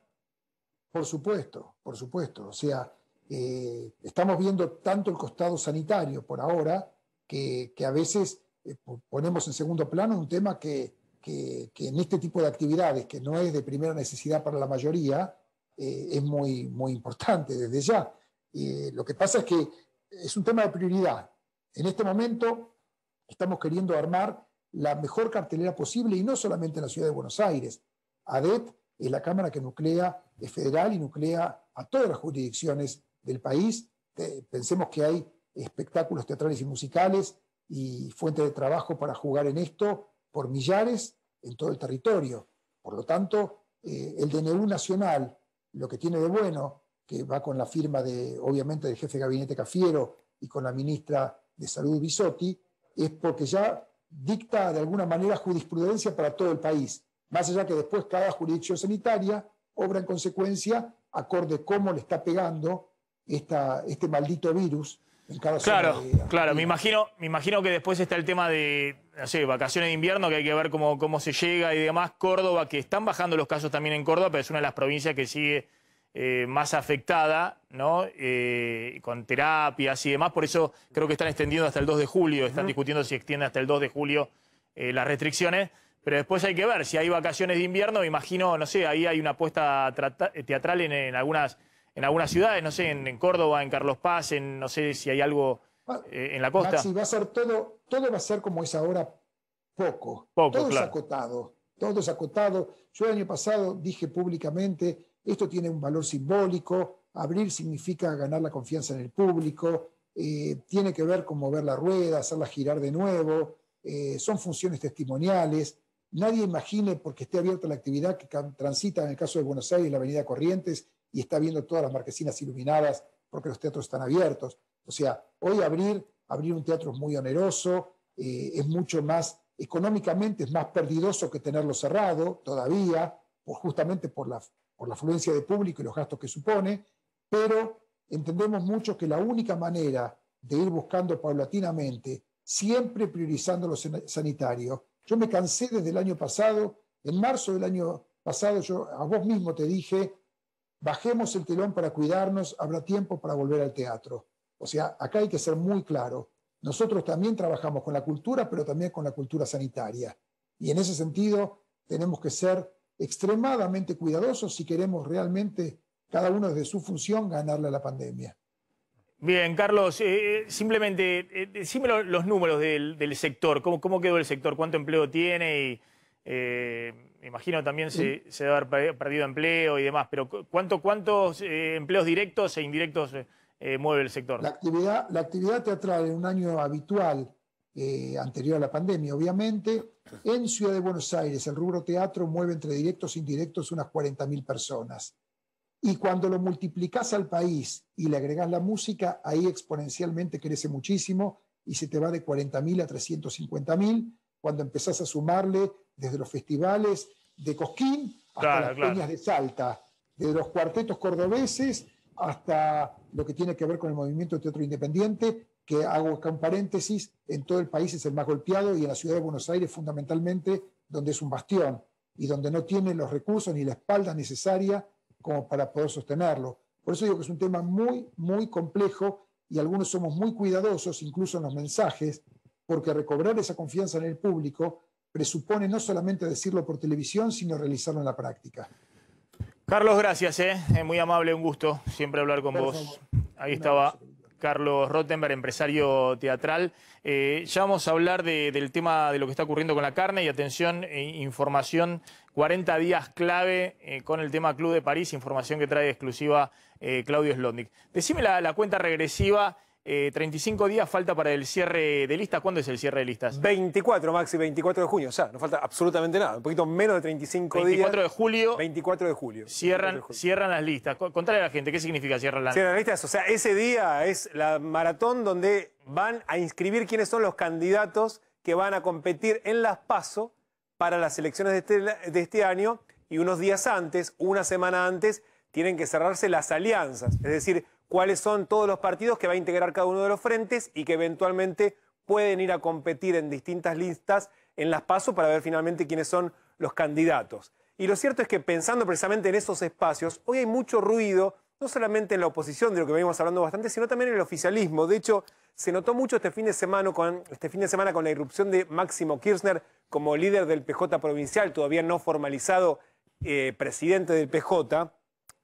Por supuesto. O sea, Estamos viendo tanto el costado sanitario por ahora que a veces ponemos en segundo plano un tema que en este tipo de actividades, que no es de primera necesidad para la mayoría, es muy, muy importante desde ya. Lo que pasa es que es un tema de prioridad. En este momento estamos queriendo armar la mejor cartelera posible, y no solamente en la ciudad de Buenos Aires. ADET es la cámara que nuclea, es federal y nuclea a todas las jurisdicciones del país. Pensemos que hay espectáculos teatrales y musicales y fuente de trabajo para jugar en esto por millares en todo el territorio. Por lo tanto, el DNU nacional, lo que tiene de bueno, que va con la firma obviamente del jefe de gabinete Cafiero y con la ministra de Salud Bisotti, es porque ya dicta de alguna manera jurisprudencia para todo el país, más allá que después cada jurisdicción sanitaria obra en consecuencia acorde cómo le está pegando este maldito virus en cada Claro, zona claro. Me imagino que después está el tema de, no sé, vacaciones de invierno, que hay que ver cómo se llega y demás. Córdoba, que están bajando los casos también en Córdoba, pero es una de las provincias que sigue más afectada, ¿no? Con terapias y demás. Por eso creo que están extendiendo hasta el 2 de julio. Están discutiendo si extiende hasta el 2 de julio las restricciones. Pero después hay que ver si hay vacaciones de invierno. Me imagino, no sé, ahí hay una apuesta teatral en algunas ciudades, no sé, en Córdoba, en Carlos Paz, no sé si hay algo en la costa. Maxi, va a ser todo va a ser como es ahora, poco. Todo es acotado, todo es acotado. Yo el año pasado dije públicamente, esto tiene un valor simbólico, abrir significa ganar la confianza en el público, tiene que ver con mover la rueda, hacerla girar de nuevo, son funciones testimoniales. Nadie imagine, porque esté abierta la actividad, que transita en el caso de Buenos Aires la avenida Corrientes y está viendo todas las marquesinas iluminadas porque los teatros están abiertos. O sea, hoy abrir un teatro es muy oneroso, es mucho más, económicamente es más perdidoso que tenerlo cerrado todavía, justamente por la afluencia de público y los gastos que supone, pero entendemos mucho que la única manera de ir buscando paulatinamente, siempre priorizando lo sanitario. Yo me cansé desde el año pasado, en marzo del año pasado, yo a vos mismo te dije, bajemos el telón para cuidarnos, habrá tiempo para volver al teatro. O sea, acá hay que ser muy claro. Nosotros también trabajamos con la cultura, pero también con la cultura sanitaria. Y en ese sentido tenemos que ser extremadamente cuidadosos si queremos realmente, cada uno desde su función, ganarle a la pandemia. Bien, Carlos, simplemente decime los números del sector. ¿Cómo quedó el sector? ¿Cuánto empleo tiene? Me imagino también se debe haber perdido empleo y demás, pero ¿cuántos empleos directos e indirectos mueve el sector? La actividad teatral en un año habitual, anterior a la pandemia, obviamente, en Ciudad de Buenos Aires, el rubro teatro mueve entre directos e indirectos unas 40.000 personas. Y cuando lo multiplicás al país y le agregás la música, ahí exponencialmente crece muchísimo y se te va de 40.000 a 350.000 cuando empezás a sumarle desde los festivales de Cosquín hasta las peñas de Salta, desde los cuartetos cordobeses hasta lo que tiene que ver con el movimiento de teatro independiente, que hago acá un paréntesis, en todo el país es el más golpeado y en la ciudad de Buenos Aires fundamentalmente, donde es un bastión y donde no tiene los recursos ni la espalda necesaria como para poder sostenerlo. Por eso digo que es un tema muy, muy complejo y algunos somos muy cuidadosos, incluso en los mensajes, porque recobrar esa confianza en el público presupone no solamente decirlo por televisión, sino realizarlo en la práctica. Carlos, gracias, muy amable, un gusto siempre hablar con vos. Ahí estaba Carlos Rottenberg, empresario teatral. Ya vamos a hablar del tema de lo que está ocurriendo con la carne y atención, información, 40 días clave con el tema Club de París, información que trae exclusiva Claudio Slotnick. Decime la cuenta regresiva. 35 días falta para el cierre de listas. ¿Cuándo es el cierre de listas? 24, Maxi, 24 de junio. O sea, no falta absolutamente nada. Un poquito menos de 35 días. 24 de julio. 24 de julio. Cierran las listas. Contale a la gente, ¿qué significa cierran las listas? Cierran las listas, o sea, ese día es la maratón donde van a inscribir quiénes son los candidatos que van a competir en las PASO para las elecciones de este año, y unos días antes, una semana antes, tienen que cerrarse las alianzas. Es decir, cuáles son todos los partidos que va a integrar cada uno de los frentes y que eventualmente pueden ir a competir en distintas listas en las PASO para ver finalmente quiénes son los candidatos. Y lo cierto es que pensando precisamente en esos espacios, hoy hay mucho ruido no solamente en la oposición, de lo que venimos hablando bastante, sino también en el oficialismo. De hecho, se notó mucho este fin de semana con la irrupción de Máximo Kirchner como líder del PJ provincial, todavía no formalizado presidente del PJ,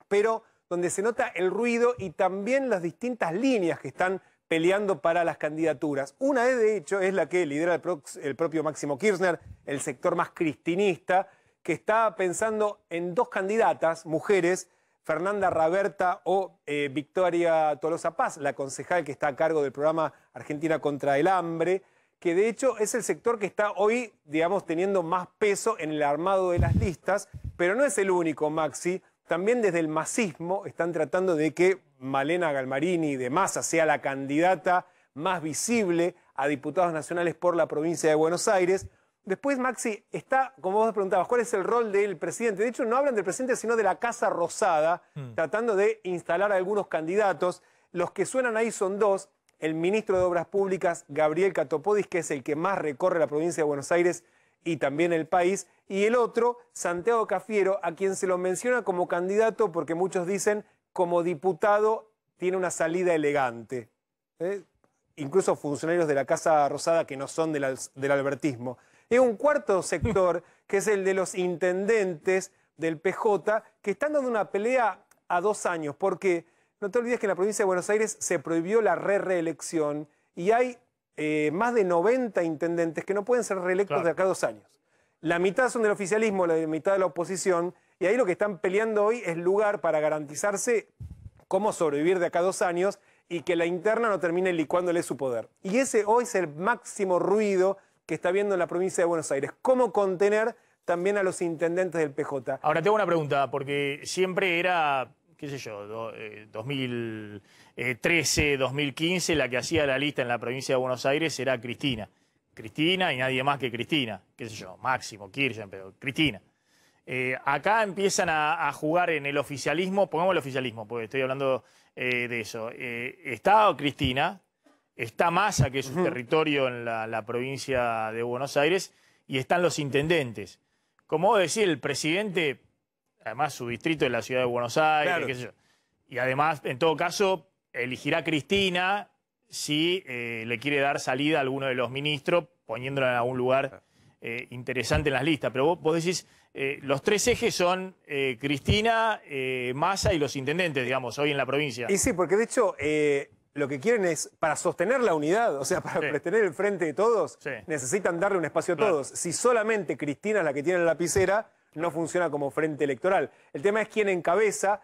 pero donde se nota el ruido y también las distintas líneas que están peleando para las candidaturas. Una de hecho es la que lidera el propio Máximo Kirchner, el sector más cristinista, que está pensando en dos candidatas, mujeres, Fernanda Raberta o Victoria Tolosa Paz, la concejal que está a cargo del programa Argentina contra el Hambre, que de hecho es el sector que está hoy, digamos, teniendo más peso en el armado de las listas, pero no es el único, Maxi. También desde el masismo están tratando de que Malena Galmarini de Massa sea la candidata más visible a diputados nacionales por la provincia de Buenos Aires. Después, Maxi, está, como vos preguntabas, ¿cuál es el rol del presidente? De hecho, no hablan del presidente, sino de la Casa Rosada, tratando de instalar a algunos candidatos. Los que suenan ahí son dos. El ministro de Obras Públicas, Gabriel Catopodis, que es el que más recorre la provincia de Buenos Aires y también el país. Y el otro, Santiago Cafiero, a quien se lo menciona como candidato porque muchos dicen como diputado tiene una salida elegante. Incluso funcionarios de la Casa Rosada que no son del albertismo. Es un cuarto sector, que es el de los intendentes del PJ, que están dando una pelea a 2 años, porque no te olvides que en la provincia de Buenos Aires se prohibió la reelección y hay más de 90 intendentes que no pueden ser reelectos de acá a 2 años. La mitad son del oficialismo, la mitad de la oposición, y ahí lo que están peleando hoy es lugar para garantizarse cómo sobrevivir de acá a 2 años y que la interna no termine licuándole su poder. Y ese hoy es el máximo ruido que está viendo en la provincia de Buenos Aires. ¿Cómo contener también a los intendentes del PJ? Ahora tengo una pregunta, porque siempre era, qué sé yo, 2013, 2015, la que hacía la lista en la provincia de Buenos Aires era Cristina. Cristina y nadie más que Cristina. Qué sé yo, Máximo, Kirchner, pero Cristina. Acá empiezan a jugar en el oficialismo, pongamos el oficialismo, porque estoy hablando de eso. Está Cristina, está Massa, que es su territorio en la provincia de Buenos Aires, y están los intendentes. Como vos decís, el presidente, además su distrito es la ciudad de Buenos Aires, qué sé yo. Y además, en todo caso, elegirá a Cristina si le quiere dar salida a alguno de los ministros, poniéndolo en algún lugar interesante en las listas. Pero vos decís, los 3 ejes son Cristina, Massa y los intendentes, digamos, hoy en la provincia. Y sí, porque de hecho lo que quieren es, para sostener la unidad, o sea, para tener el frente de todos, necesitan darle un espacio a todos. Si solamente Cristina es la que tiene la lapicera, no funciona como frente electoral. El tema es quién encabeza.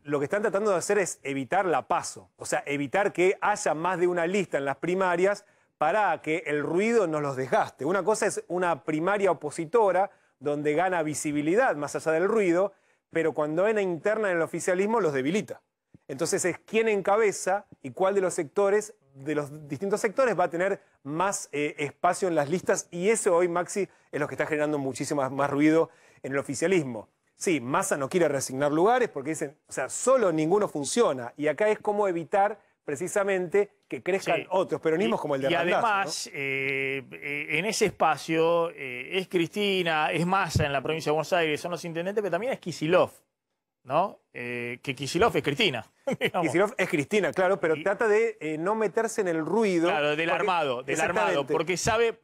Lo que están tratando de hacer es evitar la PASO, o sea, evitar que haya más de una lista en las primarias para que el ruido no los desgaste. Una cosa es una primaria opositora donde gana visibilidad más allá del ruido, pero cuando hay una interna en el oficialismo los debilita. Entonces es quién encabeza y cuál de los sectores, de los distintos sectores, va a tener más espacio en las listas, y eso hoy, Maxi, es lo que está generando muchísimo más ruido en el oficialismo. Sí, Massa no quiere resignar lugares porque dicen, o sea, solo ninguno funciona. Y acá es cómo evitar precisamente que crezcan otros peronismos como el de Randazzo, y además, ¿no? En ese espacio es Cristina, es Massa en la provincia de Buenos Aires, son los intendentes, pero también es Kicillof, ¿no? Que Kicillof es Cristina. Kicillof es Cristina, claro, pero trata de no meterse en el ruido. Claro, del armado, porque sabe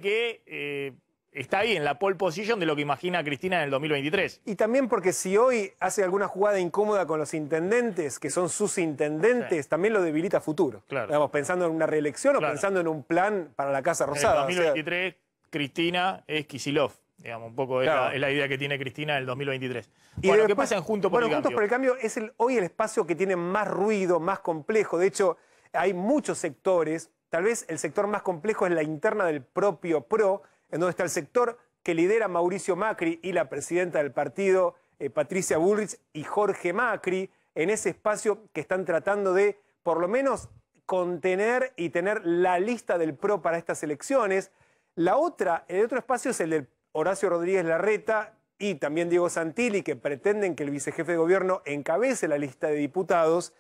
que está ahí en la pole position de lo que imagina Cristina en el 2023. Y también porque si hoy hace alguna jugada incómoda con los intendentes, que son sus intendentes, también lo debilita a futuro. Claro. Digamos, pensando en una reelección o pensando en un plan para la Casa Rosada. En el 2023, Cristina es Kicillof. Digamos, un poco es la idea que tiene Cristina en el 2023. Y bueno, después, ¿qué pasa en Juntos por el Cambio? Juntos por el Cambio es hoy el espacio que tiene más ruido, más complejo. De hecho, hay muchos sectores. Tal vez el sector más complejo es la interna del propio PRO, en donde está el sector que lidera Mauricio Macri y la presidenta del partido, Patricia Bullrich, y Jorge Macri, en ese espacio que están tratando de, por lo menos, contener y tener la lista del PRO para estas elecciones. El otro espacio es el de Horacio Rodríguez Larreta y también Diego Santilli, que pretenden que el vicejefe de gobierno encabece la lista de diputados.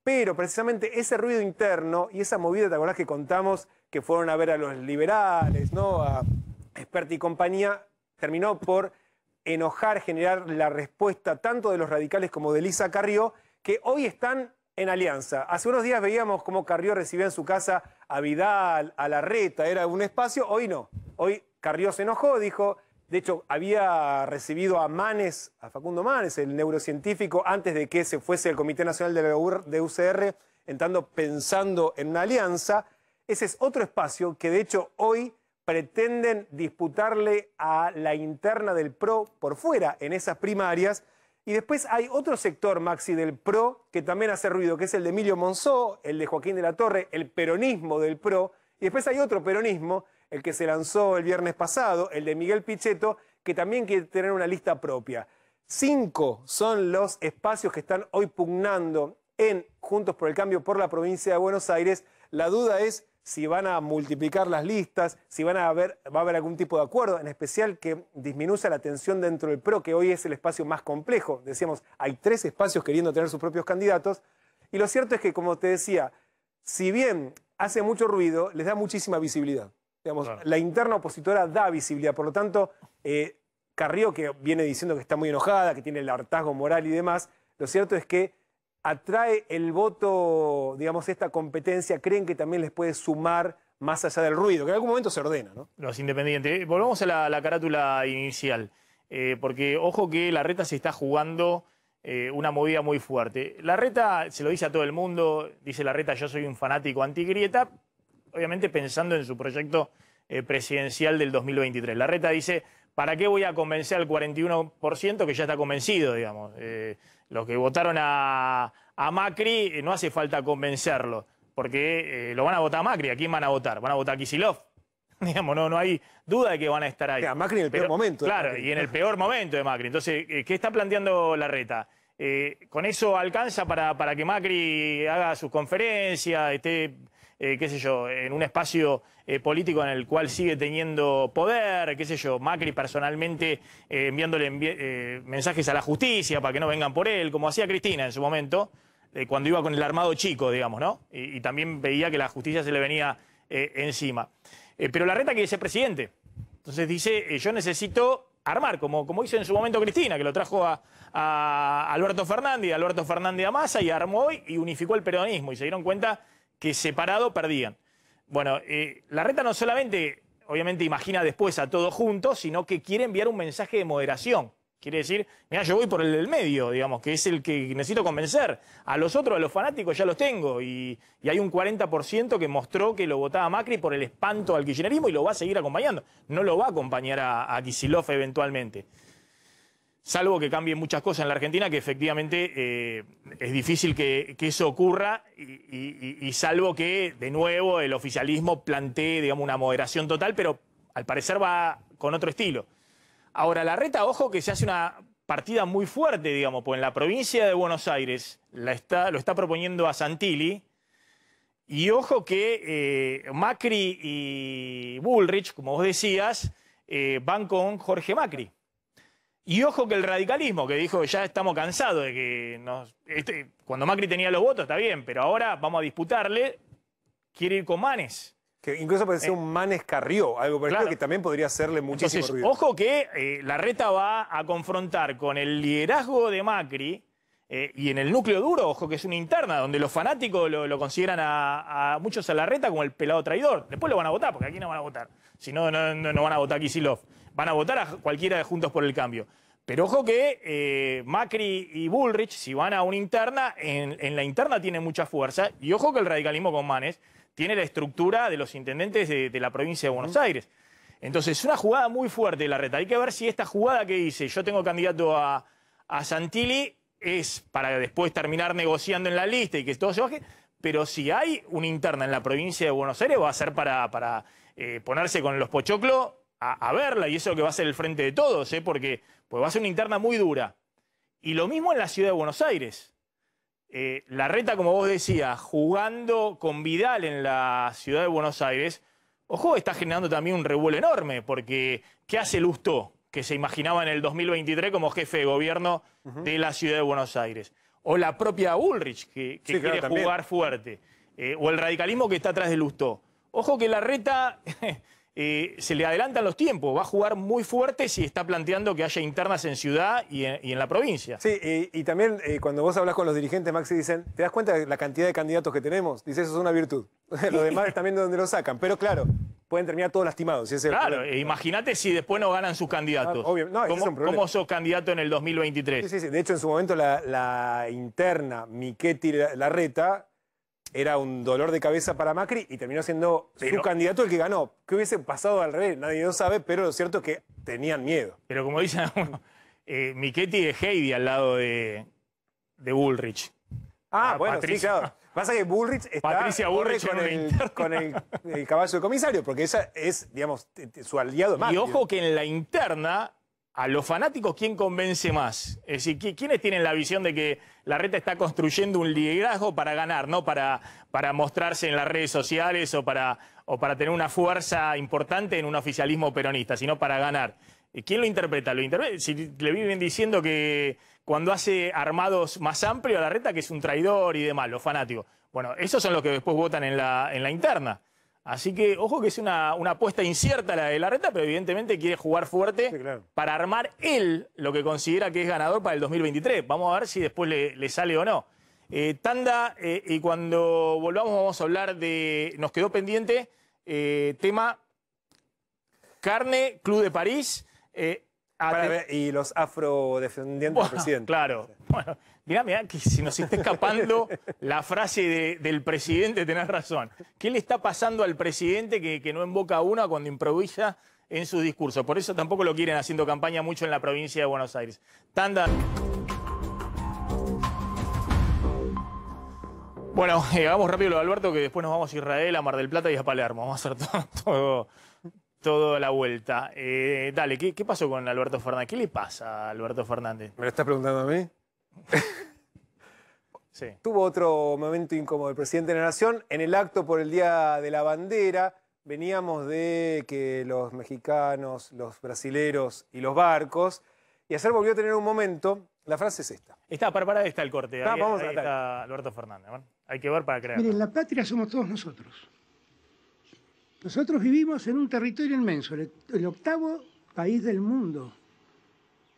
Pero precisamente ese ruido interno y esa movida, ¿te acordás que contamos que fueron a ver a los liberales, ¿no? A Experti y compañía, terminó por enojar, generar la respuesta tanto de los radicales como de Elisa Carrió, que hoy están en alianza. Hace unos días veíamos cómo Carrió recibía en su casa a Vidal, a Larreta, era un espacio, hoy no. Hoy Carrió se enojó, dijo, de hecho había recibido a Manes, a Facundo Manes, el neurocientífico, antes de que se fuese el Comité Nacional de UCR, pensando en una alianza. Ese es otro espacio que de hecho hoy pretenden disputarle a la interna del PRO por fuera en esas primarias. Y después hay otro sector, Maxi, del PRO que también hace ruido, que es el de Emilio Monzó, el de Joaquín de la Torre, el peronismo del PRO. Y después hay otro peronismo, el que se lanzó el viernes pasado, el de Miguel Pichetto, que también quiere tener una lista propia. 5 son los espacios que están hoy pugnando en Juntos por el Cambio por la provincia de Buenos Aires. La duda es si van a multiplicar las listas, si va a haber algún tipo de acuerdo, en especial que disminuya la tensión dentro del PRO, que hoy es el espacio más complejo. Decíamos, hay 3 espacios queriendo tener sus propios candidatos. Y lo cierto es que, como te decía, si bien hace mucho ruido, les da muchísima visibilidad. Digamos, claro. La interna opositora da visibilidad. Por lo tanto, Carrió, que viene diciendo que está muy enojada, que tiene el hartazgo moral y demás, lo cierto es que atrae el voto, digamos, esta competencia, creen que también les puede sumar más allá del ruido, que en algún momento se ordena, ¿no? Los independientes. Volvamos a la carátula inicial, porque ojo que Larreta se está jugando una movida muy fuerte. Larreta se lo dice a todo el mundo, dice Larreta, yo soy un fanático antigrieta, obviamente pensando en su proyecto presidencial del 2023. Larreta dice, ¿para qué voy a convencer al 41% que ya está convencido, digamos? Los que votaron a Macri no hace falta convencerlo, porque lo van a votar a Macri. ¿A quién van a votar? ¿Van a votar a Kicillof? Digamos, no hay duda de que van a estar ahí. A Macri en el peor momento. Claro, y en el peor momento de Macri. Entonces, ¿qué está planteando Larreta? ¿Con eso alcanza para que Macri haga sus conferencias, esté, qué sé yo, en un espacio político en el cual sigue teniendo poder, qué sé yo, Macri personalmente enviándole mensajes a la justicia para que no vengan por él, como hacía Cristina en su momento, cuando iba con el armado chico, digamos, ¿no? Y también veía que la justicia se le venía encima. Pero Larreta quiere ser presidente. Entonces dice, yo necesito armar, como hizo en su momento Cristina, que lo trajo a Alberto Fernández a Massa y armó y unificó el peronismo. Y se dieron cuenta que separado perdían. Bueno, Larreta no solamente, obviamente, imagina después a todos juntos, sino que quiere enviar un mensaje de moderación. Quiere decir, mira, yo voy por el del medio, digamos, que es el que necesito convencer. A los otros, a los fanáticos, ya los tengo. Y hay un 40% que mostró que lo votaba Macri por el espanto al kirchnerismo y lo va a seguir acompañando. No lo va a acompañar a Kicillof eventualmente. Salvo que cambien muchas cosas en la Argentina, que efectivamente es difícil que eso ocurra, y salvo que, de nuevo, el oficialismo plantee, digamos, una moderación total, pero al parecer va con otro estilo. Ahora, Larreta, ojo, que se hace una partida muy fuerte, digamos, pues en la provincia de Buenos Aires lo está proponiendo a Santilli, y ojo que Macri y Bullrich, como vos decías, van con Jorge Macri. Y ojo que el radicalismo, que dijo ya estamos cansados de que cuando Macri tenía los votos está bien, pero ahora vamos a disputarle, quiere ir con Manes. Que incluso puede ser un Manes Carrió, algo por claro. Que también podría hacerle muchísimo Entonces, ruido. Ojo que Larreta va a confrontar con el liderazgo de Macri y en el núcleo duro, ojo que es una interna, donde los fanáticos lo consideran a muchos a Larreta como el pelado traidor. Después lo van a votar, porque aquí no van a votar. Si no, no van a votar a Kicillof. Van a votar a cualquiera de Juntos por el Cambio. Pero ojo que Macri y Bullrich, si van a una interna, en la interna tienen mucha fuerza. Y ojo que el radicalismo con Manes tiene la estructura de los intendentes de la provincia de Buenos Aires. Entonces, es una jugada muy fuerte de Larreta. Hay que ver si esta jugada que dice, yo tengo candidato a Santilli, es para después terminar negociando en la lista y que todo se baje. Pero si hay una interna en la provincia de Buenos Aires, va a ser para ponerse con los pochoclos a verla, y eso que va a ser el frente de todos, porque pues va a ser una interna muy dura. Y lo mismo en la ciudad de Buenos Aires. Larreta, como vos decías, jugando con Vidal en la ciudad de Buenos Aires, ojo, está generando también un revuelo enorme, porque ¿qué hace Lustó, que se imaginaba en el 2023 como jefe de gobierno de la ciudad de Buenos Aires? O la propia Bullrich, que sí, quiere jugar fuerte. O el radicalismo que está atrás de Lustó. Ojo que Larreta se le adelantan los tiempos, va a jugar muy fuerte si está planteando que haya internas en ciudad y en la provincia. Sí, y también cuando vos hablas con los dirigentes, Maxi, dicen, ¿te das cuenta de la cantidad de candidatos que tenemos? Dice, eso es una virtud. Los demás también de donde lo sacan, pero claro, pueden terminar todos lastimados. Claro, imagínate si después no ganan sus candidatos. Obvio. No, ¿Cómo sos candidato en el 2023? Sí. De hecho, en su momento la interna Michetti-Larreta era un dolor de cabeza para Macri y terminó siendo su candidato el que ganó. ¿Qué hubiese pasado al revés? Nadie lo sabe, pero lo cierto es que tenían miedo. Pero como dicen, Michetti es Heidi al lado de Bullrich. Bueno, Patricia. Sí, claro. Pasa que Bullrich está Patricia Bullrich con el caballo de comisario, porque esa es, digamos, su aliado más. Y ojo que en la interna, a los fanáticos, ¿quién convence más? Es decir, ¿quiénes tienen la visión de que Larreta está construyendo un liderazgo para ganar, no para mostrarse en las redes sociales o para tener una fuerza importante en un oficialismo peronista, sino para ganar? ¿Quién lo interpreta? Si le viven diciendo que cuando hace armados más amplios a Larreta, que es un traidor y demás, los fanáticos. Bueno, esos son los que después votan en la interna. Así que, ojo que es una apuesta incierta la de Larreta, pero evidentemente quiere jugar fuerte para armar él lo que considera que es ganador para el 2023. Vamos a ver si después le sale o no. Tanda, y cuando volvamos vamos a hablar de... Nos quedó pendiente tema carne, Club de París... y los afrodescendientes del presidente. Claro. Bueno, mirá que si nos está escapando la frase del presidente, tenés razón. ¿Qué le está pasando al presidente que no emboca una cuando improvisa en sus discursos? Por eso tampoco lo quieren haciendo campaña mucho en la provincia de Buenos Aires. Tanda. Bueno, hagamos rápido lo de Alberto, que después nos vamos a Israel, a Mar del Plata y a Palermo. Vamos a hacer toda la vuelta. Dale, ¿qué pasó con Alberto Fernández? ¿Qué le pasa a Alberto Fernández? ¿Me lo estás preguntando a mí? Sí. Tuvo otro momento incómodo el presidente de la Nación. En el acto por el Día de la Bandera, veníamos de que los mexicanos, los brasileros y los barcos, y ayer volvió a tener un momento. La frase es esta. Para está el corte. Ahí está Alberto Fernández. Bueno, hay que ver para creer. Miren, la patria somos todos nosotros. Nosotros vivimos en un territorio inmenso, el 8º país del mundo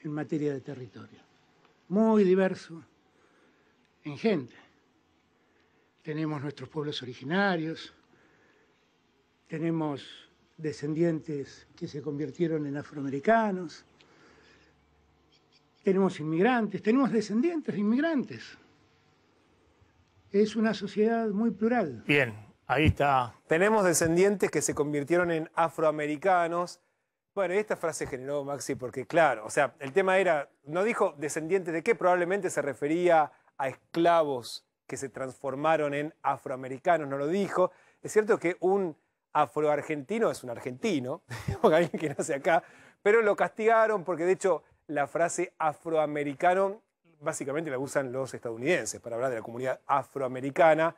en materia de territorio. Muy diverso en gente. Tenemos nuestros pueblos originarios, tenemos descendientes que se convirtieron en afroamericanos, tenemos inmigrantes, tenemos descendientes de inmigrantes. Es una sociedad muy plural. Bien. Ahí está. Tenemos descendientes que se convirtieron en afroamericanos. Bueno, esta frase generó Maxi porque, claro, o sea, el tema era, no dijo descendientes de qué, probablemente se refería a esclavos que se transformaron en afroamericanos, no lo dijo. Es cierto que un afroargentino es un argentino, alguien que nace acá, pero lo castigaron porque, de hecho, la frase afroamericano básicamente la usan los estadounidenses para hablar de la comunidad afroamericana.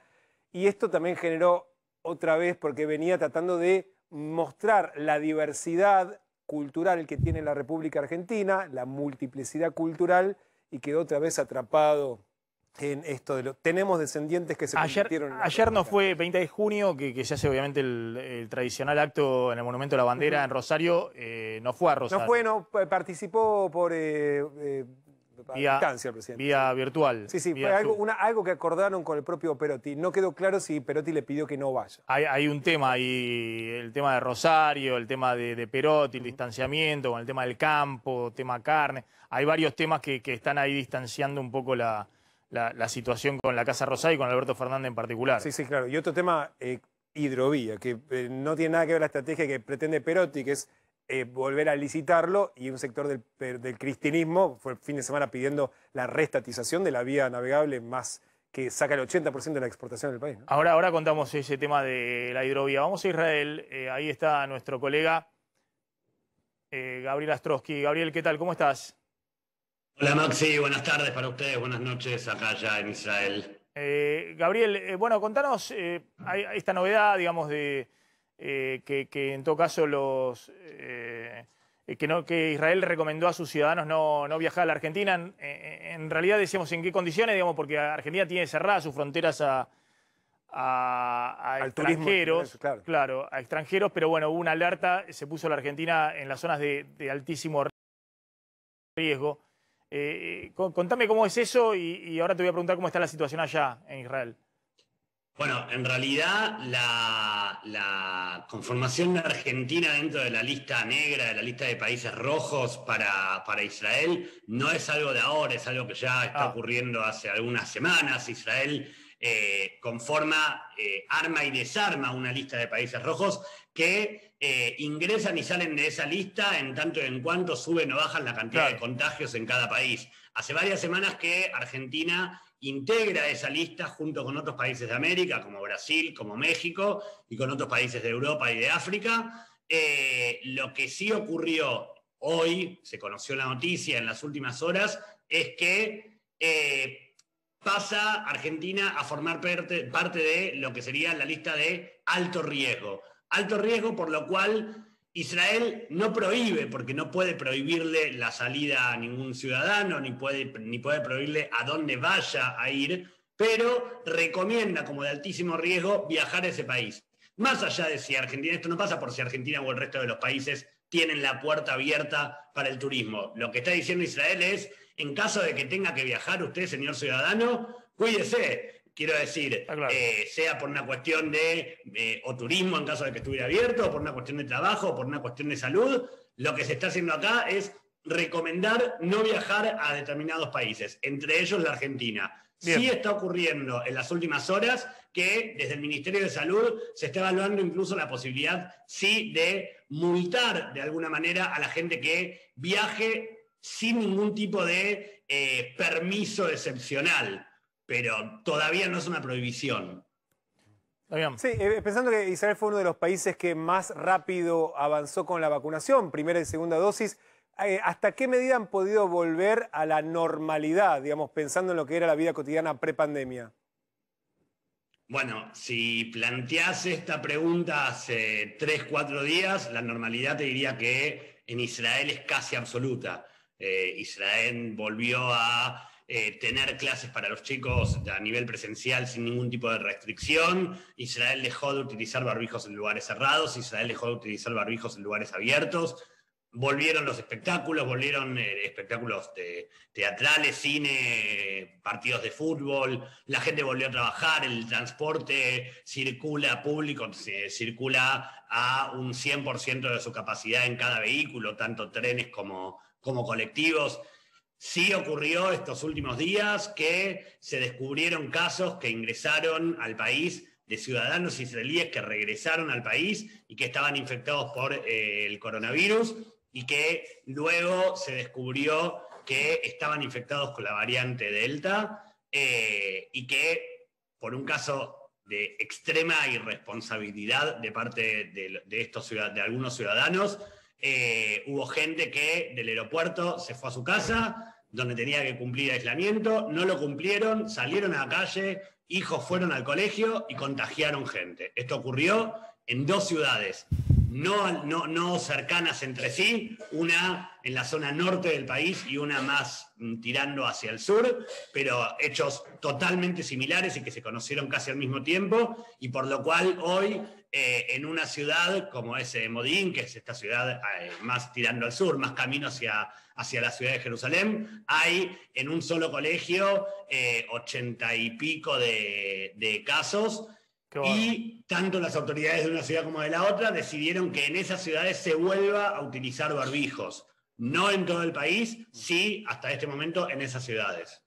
Y esto también generó otra vez porque venía tratando de mostrar la diversidad cultural que tiene la República Argentina, la multiplicidad cultural, y quedó otra vez atrapado en esto de tenemos descendientes que se convirtieron en... Ayer no fue 20 de junio, que se hace obviamente el tradicional acto en el Monumento a la Bandera en Rosario, no fue a Rosario. No participó por... Vía distancia el presidente. Vía virtual. Sí, vía fue algo que acordaron con el propio Perotti. No quedó claro si Perotti le pidió que no vaya. Hay un tema ahí, el tema de Rosario, el tema de Perotti, el distanciamiento, con el tema del campo, tema carne. Hay varios temas que están ahí distanciando un poco la situación con la Casa Rosada y con Alberto Fernández en particular. Sí, claro. Y otro tema, hidrovía, que no tiene nada que ver la estrategia que pretende Perotti, que es volver a licitarlo, y un sector del cristianismo fue el fin de semana pidiendo la reestatización de la vía navegable más que saca el 80% de la exportación del país, ¿no? Ahora contamos ese tema de la hidrovía. Vamos a Israel, ahí está nuestro colega Gabriel Astrosky. Gabriel, ¿qué tal? ¿Cómo estás? Hola Maxi, buenas tardes para ustedes, buenas noches acá ya en Israel. Gabriel, bueno, contanos hay esta novedad, digamos, de... que en todo caso que Israel recomendó a sus ciudadanos no viajar a la Argentina. En realidad decíamos en qué condiciones, digamos, porque Argentina tiene cerradas sus fronteras a a Al turismo, extranjeros, claro. a extranjeros, pero bueno, hubo una alerta, se puso la Argentina en las zonas de altísimo riesgo. Contame cómo es eso y ahora te voy a preguntar cómo está la situación allá en Israel. Bueno, en realidad la conformación de Argentina dentro de la lista negra, de la lista de países rojos para Israel, no es algo de ahora, es algo que ya está ocurriendo hace algunas semanas. Israel conforma, arma y desarma una lista de países rojos que ingresan y salen de esa lista en tanto y en cuanto suben o bajan la cantidad de contagios en cada país. Hace varias semanas que Argentina integra esa lista junto con otros países de América, como Brasil, como México, y con otros países de Europa y de África. Lo que sí ocurrió hoy, se conoció la noticia en las últimas horas, es que pasa Argentina a formar parte de lo que sería la lista de alto riesgo. Alto riesgo, por lo cual Israel no prohíbe, porque no puede prohibirle la salida a ningún ciudadano, ni puede prohibirle a dónde vaya a ir, pero recomienda como de altísimo riesgo viajar a ese país. Más allá de si Argentina, esto no pasa por si Argentina o el resto de los países tienen la puerta abierta para el turismo. Lo que está diciendo Israel es, en caso de que tenga que viajar usted, señor ciudadano, cuídese. Quiero decir, sea por una cuestión de o turismo en caso de que estuviera abierto, o por una cuestión de trabajo, o por una cuestión de salud, lo que se está haciendo acá es recomendar no viajar a determinados países, entre ellos la Argentina. Bien. Sí está ocurriendo en las últimas horas que desde el Ministerio de Salud se está evaluando incluso la posibilidad, sí, de multar de alguna manera a la gente que viaje sin ningún tipo de permiso excepcional. Pero todavía no es una prohibición. Sí, pensando que Israel fue uno de los países que más rápido avanzó con la vacunación, primera y segunda dosis, ¿hasta qué medida han podido volver a la normalidad, digamos, pensando en lo que era la vida cotidiana prepandemia? Bueno, si planteás esta pregunta hace 3, 4 días, la normalidad te diría que en Israel es casi absoluta. Israel volvió a tener clases para los chicos a nivel presencial sin ningún tipo de restricción. Israel dejó de utilizar barbijos en lugares cerrados, Israel dejó de utilizar barbijos en lugares abiertos. Volvieron los espectáculos, volvieron espectáculos teatrales, cine, partidos de fútbol, la gente volvió a trabajar, el transporte circula público, circula a un 100% de su capacidad en cada vehículo, tanto trenes como colectivos. Sí ocurrió estos últimos días que se descubrieron casos que ingresaron al país de ciudadanos israelíes que regresaron al país y que estaban infectados por el coronavirus y que luego se descubrió que estaban infectados con la variante Delta y que por un caso de extrema irresponsabilidad de parte de algunos ciudadanos, hubo gente que del aeropuerto se fue a su casa, donde tenía que cumplir aislamiento, no lo cumplieron, salieron a la calle, hijos fueron al colegio y contagiaron gente. Esto ocurrió en 2 ciudades, no cercanas entre sí, una en la zona norte del país y una más tirando hacia el sur, pero hechos totalmente similares y que se conocieron casi al mismo tiempo, y por lo cual hoy en una ciudad como es Modín, que es esta ciudad más tirando al sur, más camino hacia la ciudad de Jerusalén, hay en un solo colegio 80 y pico de casos. Y tanto las autoridades de una ciudad como de la otra decidieron que en esas ciudades se vuelva a utilizar barbijos. No en todo el país, sí, hasta este momento en esas ciudades.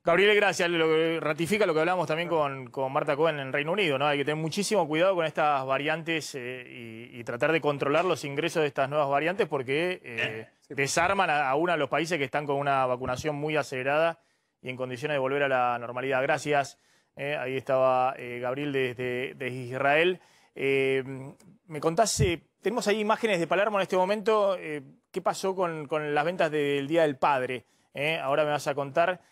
Gabriel, gracias. Lo que ratifica lo que hablamos también con Marta Cohen en Reino Unido, ¿no? Hay que tener muchísimo cuidado con estas variantes y tratar de controlar los ingresos de estas nuevas variantes porque desarman a uno de los países que están con una vacunación muy acelerada y en condiciones de volver a la normalidad. Gracias. Ahí estaba Gabriel desde Israel. Me contás, tenemos ahí imágenes de Palermo en este momento. ¿Qué pasó con las ventas del Día del Padre? Ahora me vas a contar.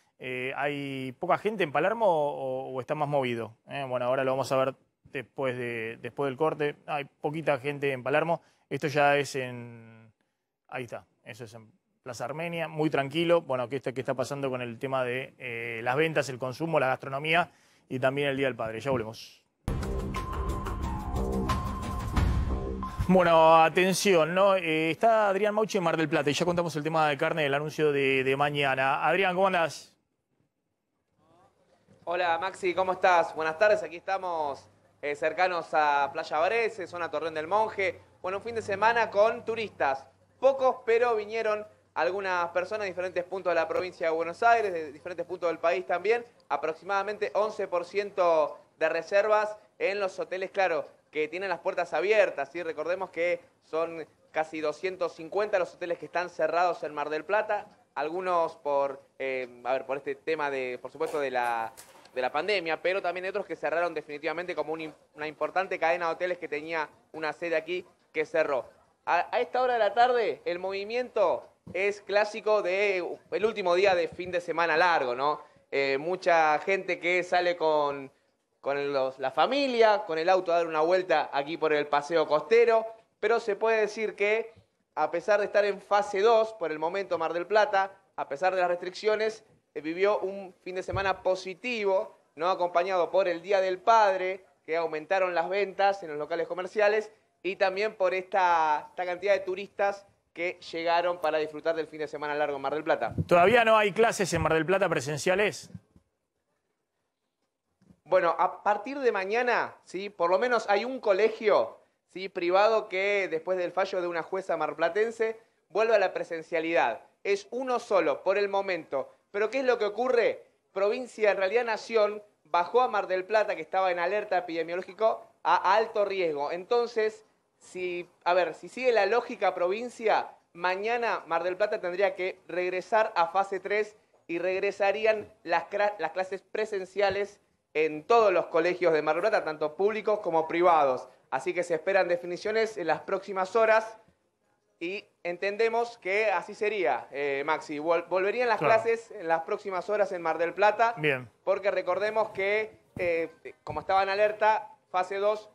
¿Hay poca gente en Palermo o está más movido? Bueno, ahora lo vamos a ver después del corte. Hay poquita gente en Palermo. Esto ya es en... Ahí está, eso es en Plaza Armenia, muy tranquilo. Bueno, ¿qué está pasando con el tema de las ventas, el consumo, la gastronomía y también el Día del Padre. Ya volvemos. Bueno, atención, ¿no? Está Adrián Mauchi en Mar del Plata y ya contamos el tema de carne del anuncio de mañana. Adrián, ¿cómo andás? Hola Maxi, ¿cómo estás? Buenas tardes, aquí estamos cercanos a Playa Varese, zona Torreón del Monje. Bueno, un fin de semana con turistas, pocos, pero vinieron algunas personas de diferentes puntos de la provincia de Buenos Aires, de diferentes puntos del país también, aproximadamente 11% de reservas en los hoteles, claro, que tienen las puertas abiertas, ¿sí? Recordemos que son casi 250 los hoteles que están cerrados en Mar del Plata, algunos por este tema por supuesto, de la pandemia, pero también otros que cerraron definitivamente, como una importante cadena de hoteles que tenía una sede aquí que cerró. A esta hora de la tarde el movimiento es clásico del último día de fin de semana largo, ¿no? Mucha gente que sale con la familia, con el auto a dar una vuelta aquí por el paseo costero, pero se puede decir que a pesar de estar en fase 2 por el momento Mar del Plata, a pesar de las restricciones, vivió un fin de semana positivo, ¿no? Acompañado por el Día del Padre, que aumentaron las ventas en los locales comerciales, y también por esta cantidad de turistas que llegaron para disfrutar del fin de semana largo en Mar del Plata. ¿Todavía no hay clases en Mar del Plata presenciales? Bueno, a partir de mañana, ¿sí? Por lo menos hay un colegio, ¿sí? Privado que después del fallo de una jueza marplatense vuelve a la presencialidad. Es uno solo por el momento. Pero ¿qué es lo que ocurre? Provincia, en realidad Nación, bajó a Mar del Plata, que estaba en alerta epidemiológico, a alto riesgo. Entonces, si sigue la lógica provincia, mañana Mar del Plata tendría que regresar a fase 3 y regresarían las clases presenciales en todos los colegios de Mar del Plata, tanto públicos como privados. Así que se esperan definiciones en las próximas horas y entendemos que así sería, Maxi. Volverían las clases en las próximas horas en Mar del Plata. Bien. Porque recordemos que, como estaba en alerta, fase 2,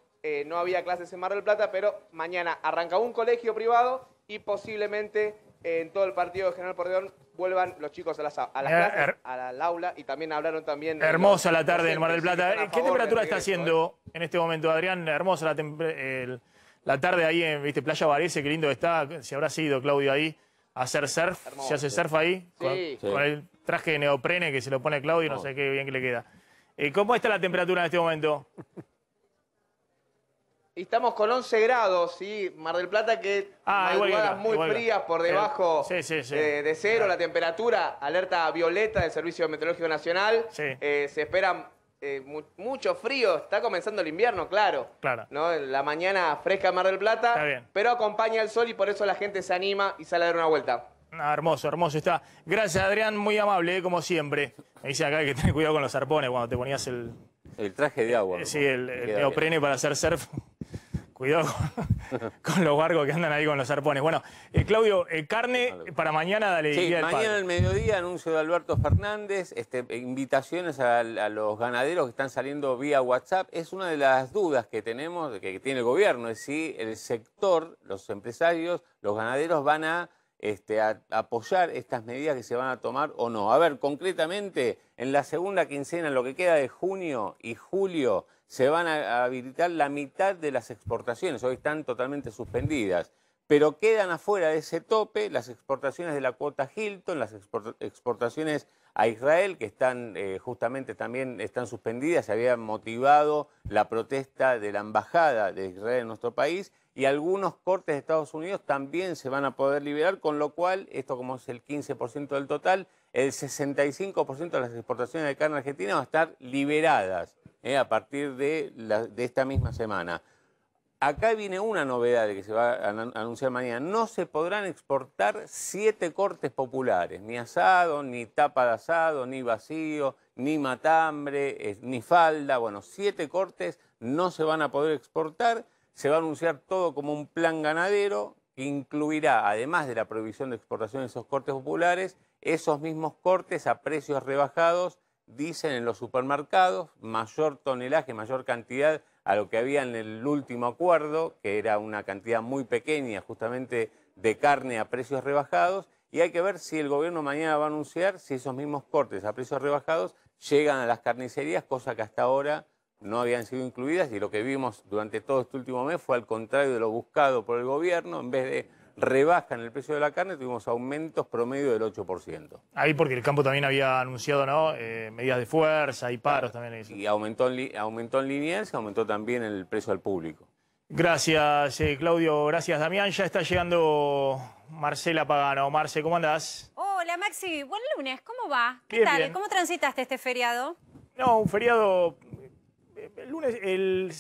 no había clases en Mar del Plata, pero mañana arranca un colegio privado y posiblemente en todo el partido de General Porredón vuelvan los chicos a las clases, al aula, y también hablaron también... Hermosa la tarde en Mar del Plata. ¿Qué temperatura está haciendo en este momento, Adrián? Hermosa la tarde ahí en Playa Varese, qué lindo está. Si habrá sido Claudio ahí a hacer surf. Hermoso. ¿Se hace surf ahí? Sí. Con el traje de neoprene que se lo pone Claudio, no sé qué bien que le queda. ¿Cómo está la temperatura en este momento? Estamos con 11 grados, ¿sí? Mar del Plata, que madrugadas muy frías, por debajo de cero, la temperatura, alerta violeta del Servicio Meteorológico Nacional. Se esperan mucho frío, está comenzando el invierno, claro. ¿No? La mañana fresca en Mar del Plata, está bien, pero acompaña el sol y por eso la gente se anima y sale a dar una vuelta. Hermoso, hermoso está. Gracias, Adrián, muy amable, como siempre. Me dice acá que tener cuidado con los arpones cuando te ponías el traje de agua. Sí, el neoprene para hacer surf. Cuidado con los barcos que andan ahí con los arpones. Bueno, Claudio, carne para mañana, dale. Sí, mañana al mediodía, anuncio de Alberto Fernández, invitaciones a los ganaderos que están saliendo vía WhatsApp. Es una de las dudas que tenemos, que tiene el gobierno, es si el sector, los empresarios, los ganaderos van a apoyar estas medidas que se van a tomar o no. A ver, concretamente, en la segunda quincena, en lo que queda de junio y julio, se van a habilitar la mitad de las exportaciones. Hoy están totalmente suspendidas. Pero quedan afuera de ese tope las exportaciones de la cuota Hilton, las exportaciones a Israel, que están justamente también están suspendidas. Se había motivado la protesta de la embajada de Israel en nuestro país. Y algunos cortes de Estados Unidos también se van a poder liberar, con lo cual, esto como es el 15% del total, el 65% de las exportaciones de carne argentina van a estar liberadas a partir de esta misma semana. Acá viene una novedad que se va a anunciar mañana. No se podrán exportar 7 cortes populares, ni asado, ni tapa de asado, ni vacío, ni matambre, ni falda. Bueno, 7 cortes no se van a poder exportar. Se va a anunciar todo como un plan ganadero que incluirá, además de la prohibición de exportación de esos cortes populares, esos mismos cortes a precios rebajados, dicen en los supermercados, mayor tonelaje, mayor cantidad a lo que había en el último acuerdo, que era una cantidad muy pequeña justamente de carne a precios rebajados, Y hay que ver si el gobierno mañana va a anunciar si esos mismos cortes a precios rebajados llegan a las carnicerías, cosa que hasta ahora no habían sido incluidas, y lo que vimos durante todo este último mes fue al contrario de lo buscado por el gobierno. En vez de rebaja en el precio de la carne, tuvimos aumentos promedio del 8%. Ahí porque el campo también había anunciado, ¿no? Medidas de fuerza y paros también. Y aumentó en lineal, se aumentó también el precio al público. Gracias, Claudio. Gracias, Damián. Ya está llegando Marcela Pagano. Marce, ¿cómo andás? Hola, Maxi. Buen lunes. ¿Cómo va? ¿Qué Bien, tal? bien. ¿Cómo transitaste este feriado? No, un feriado... El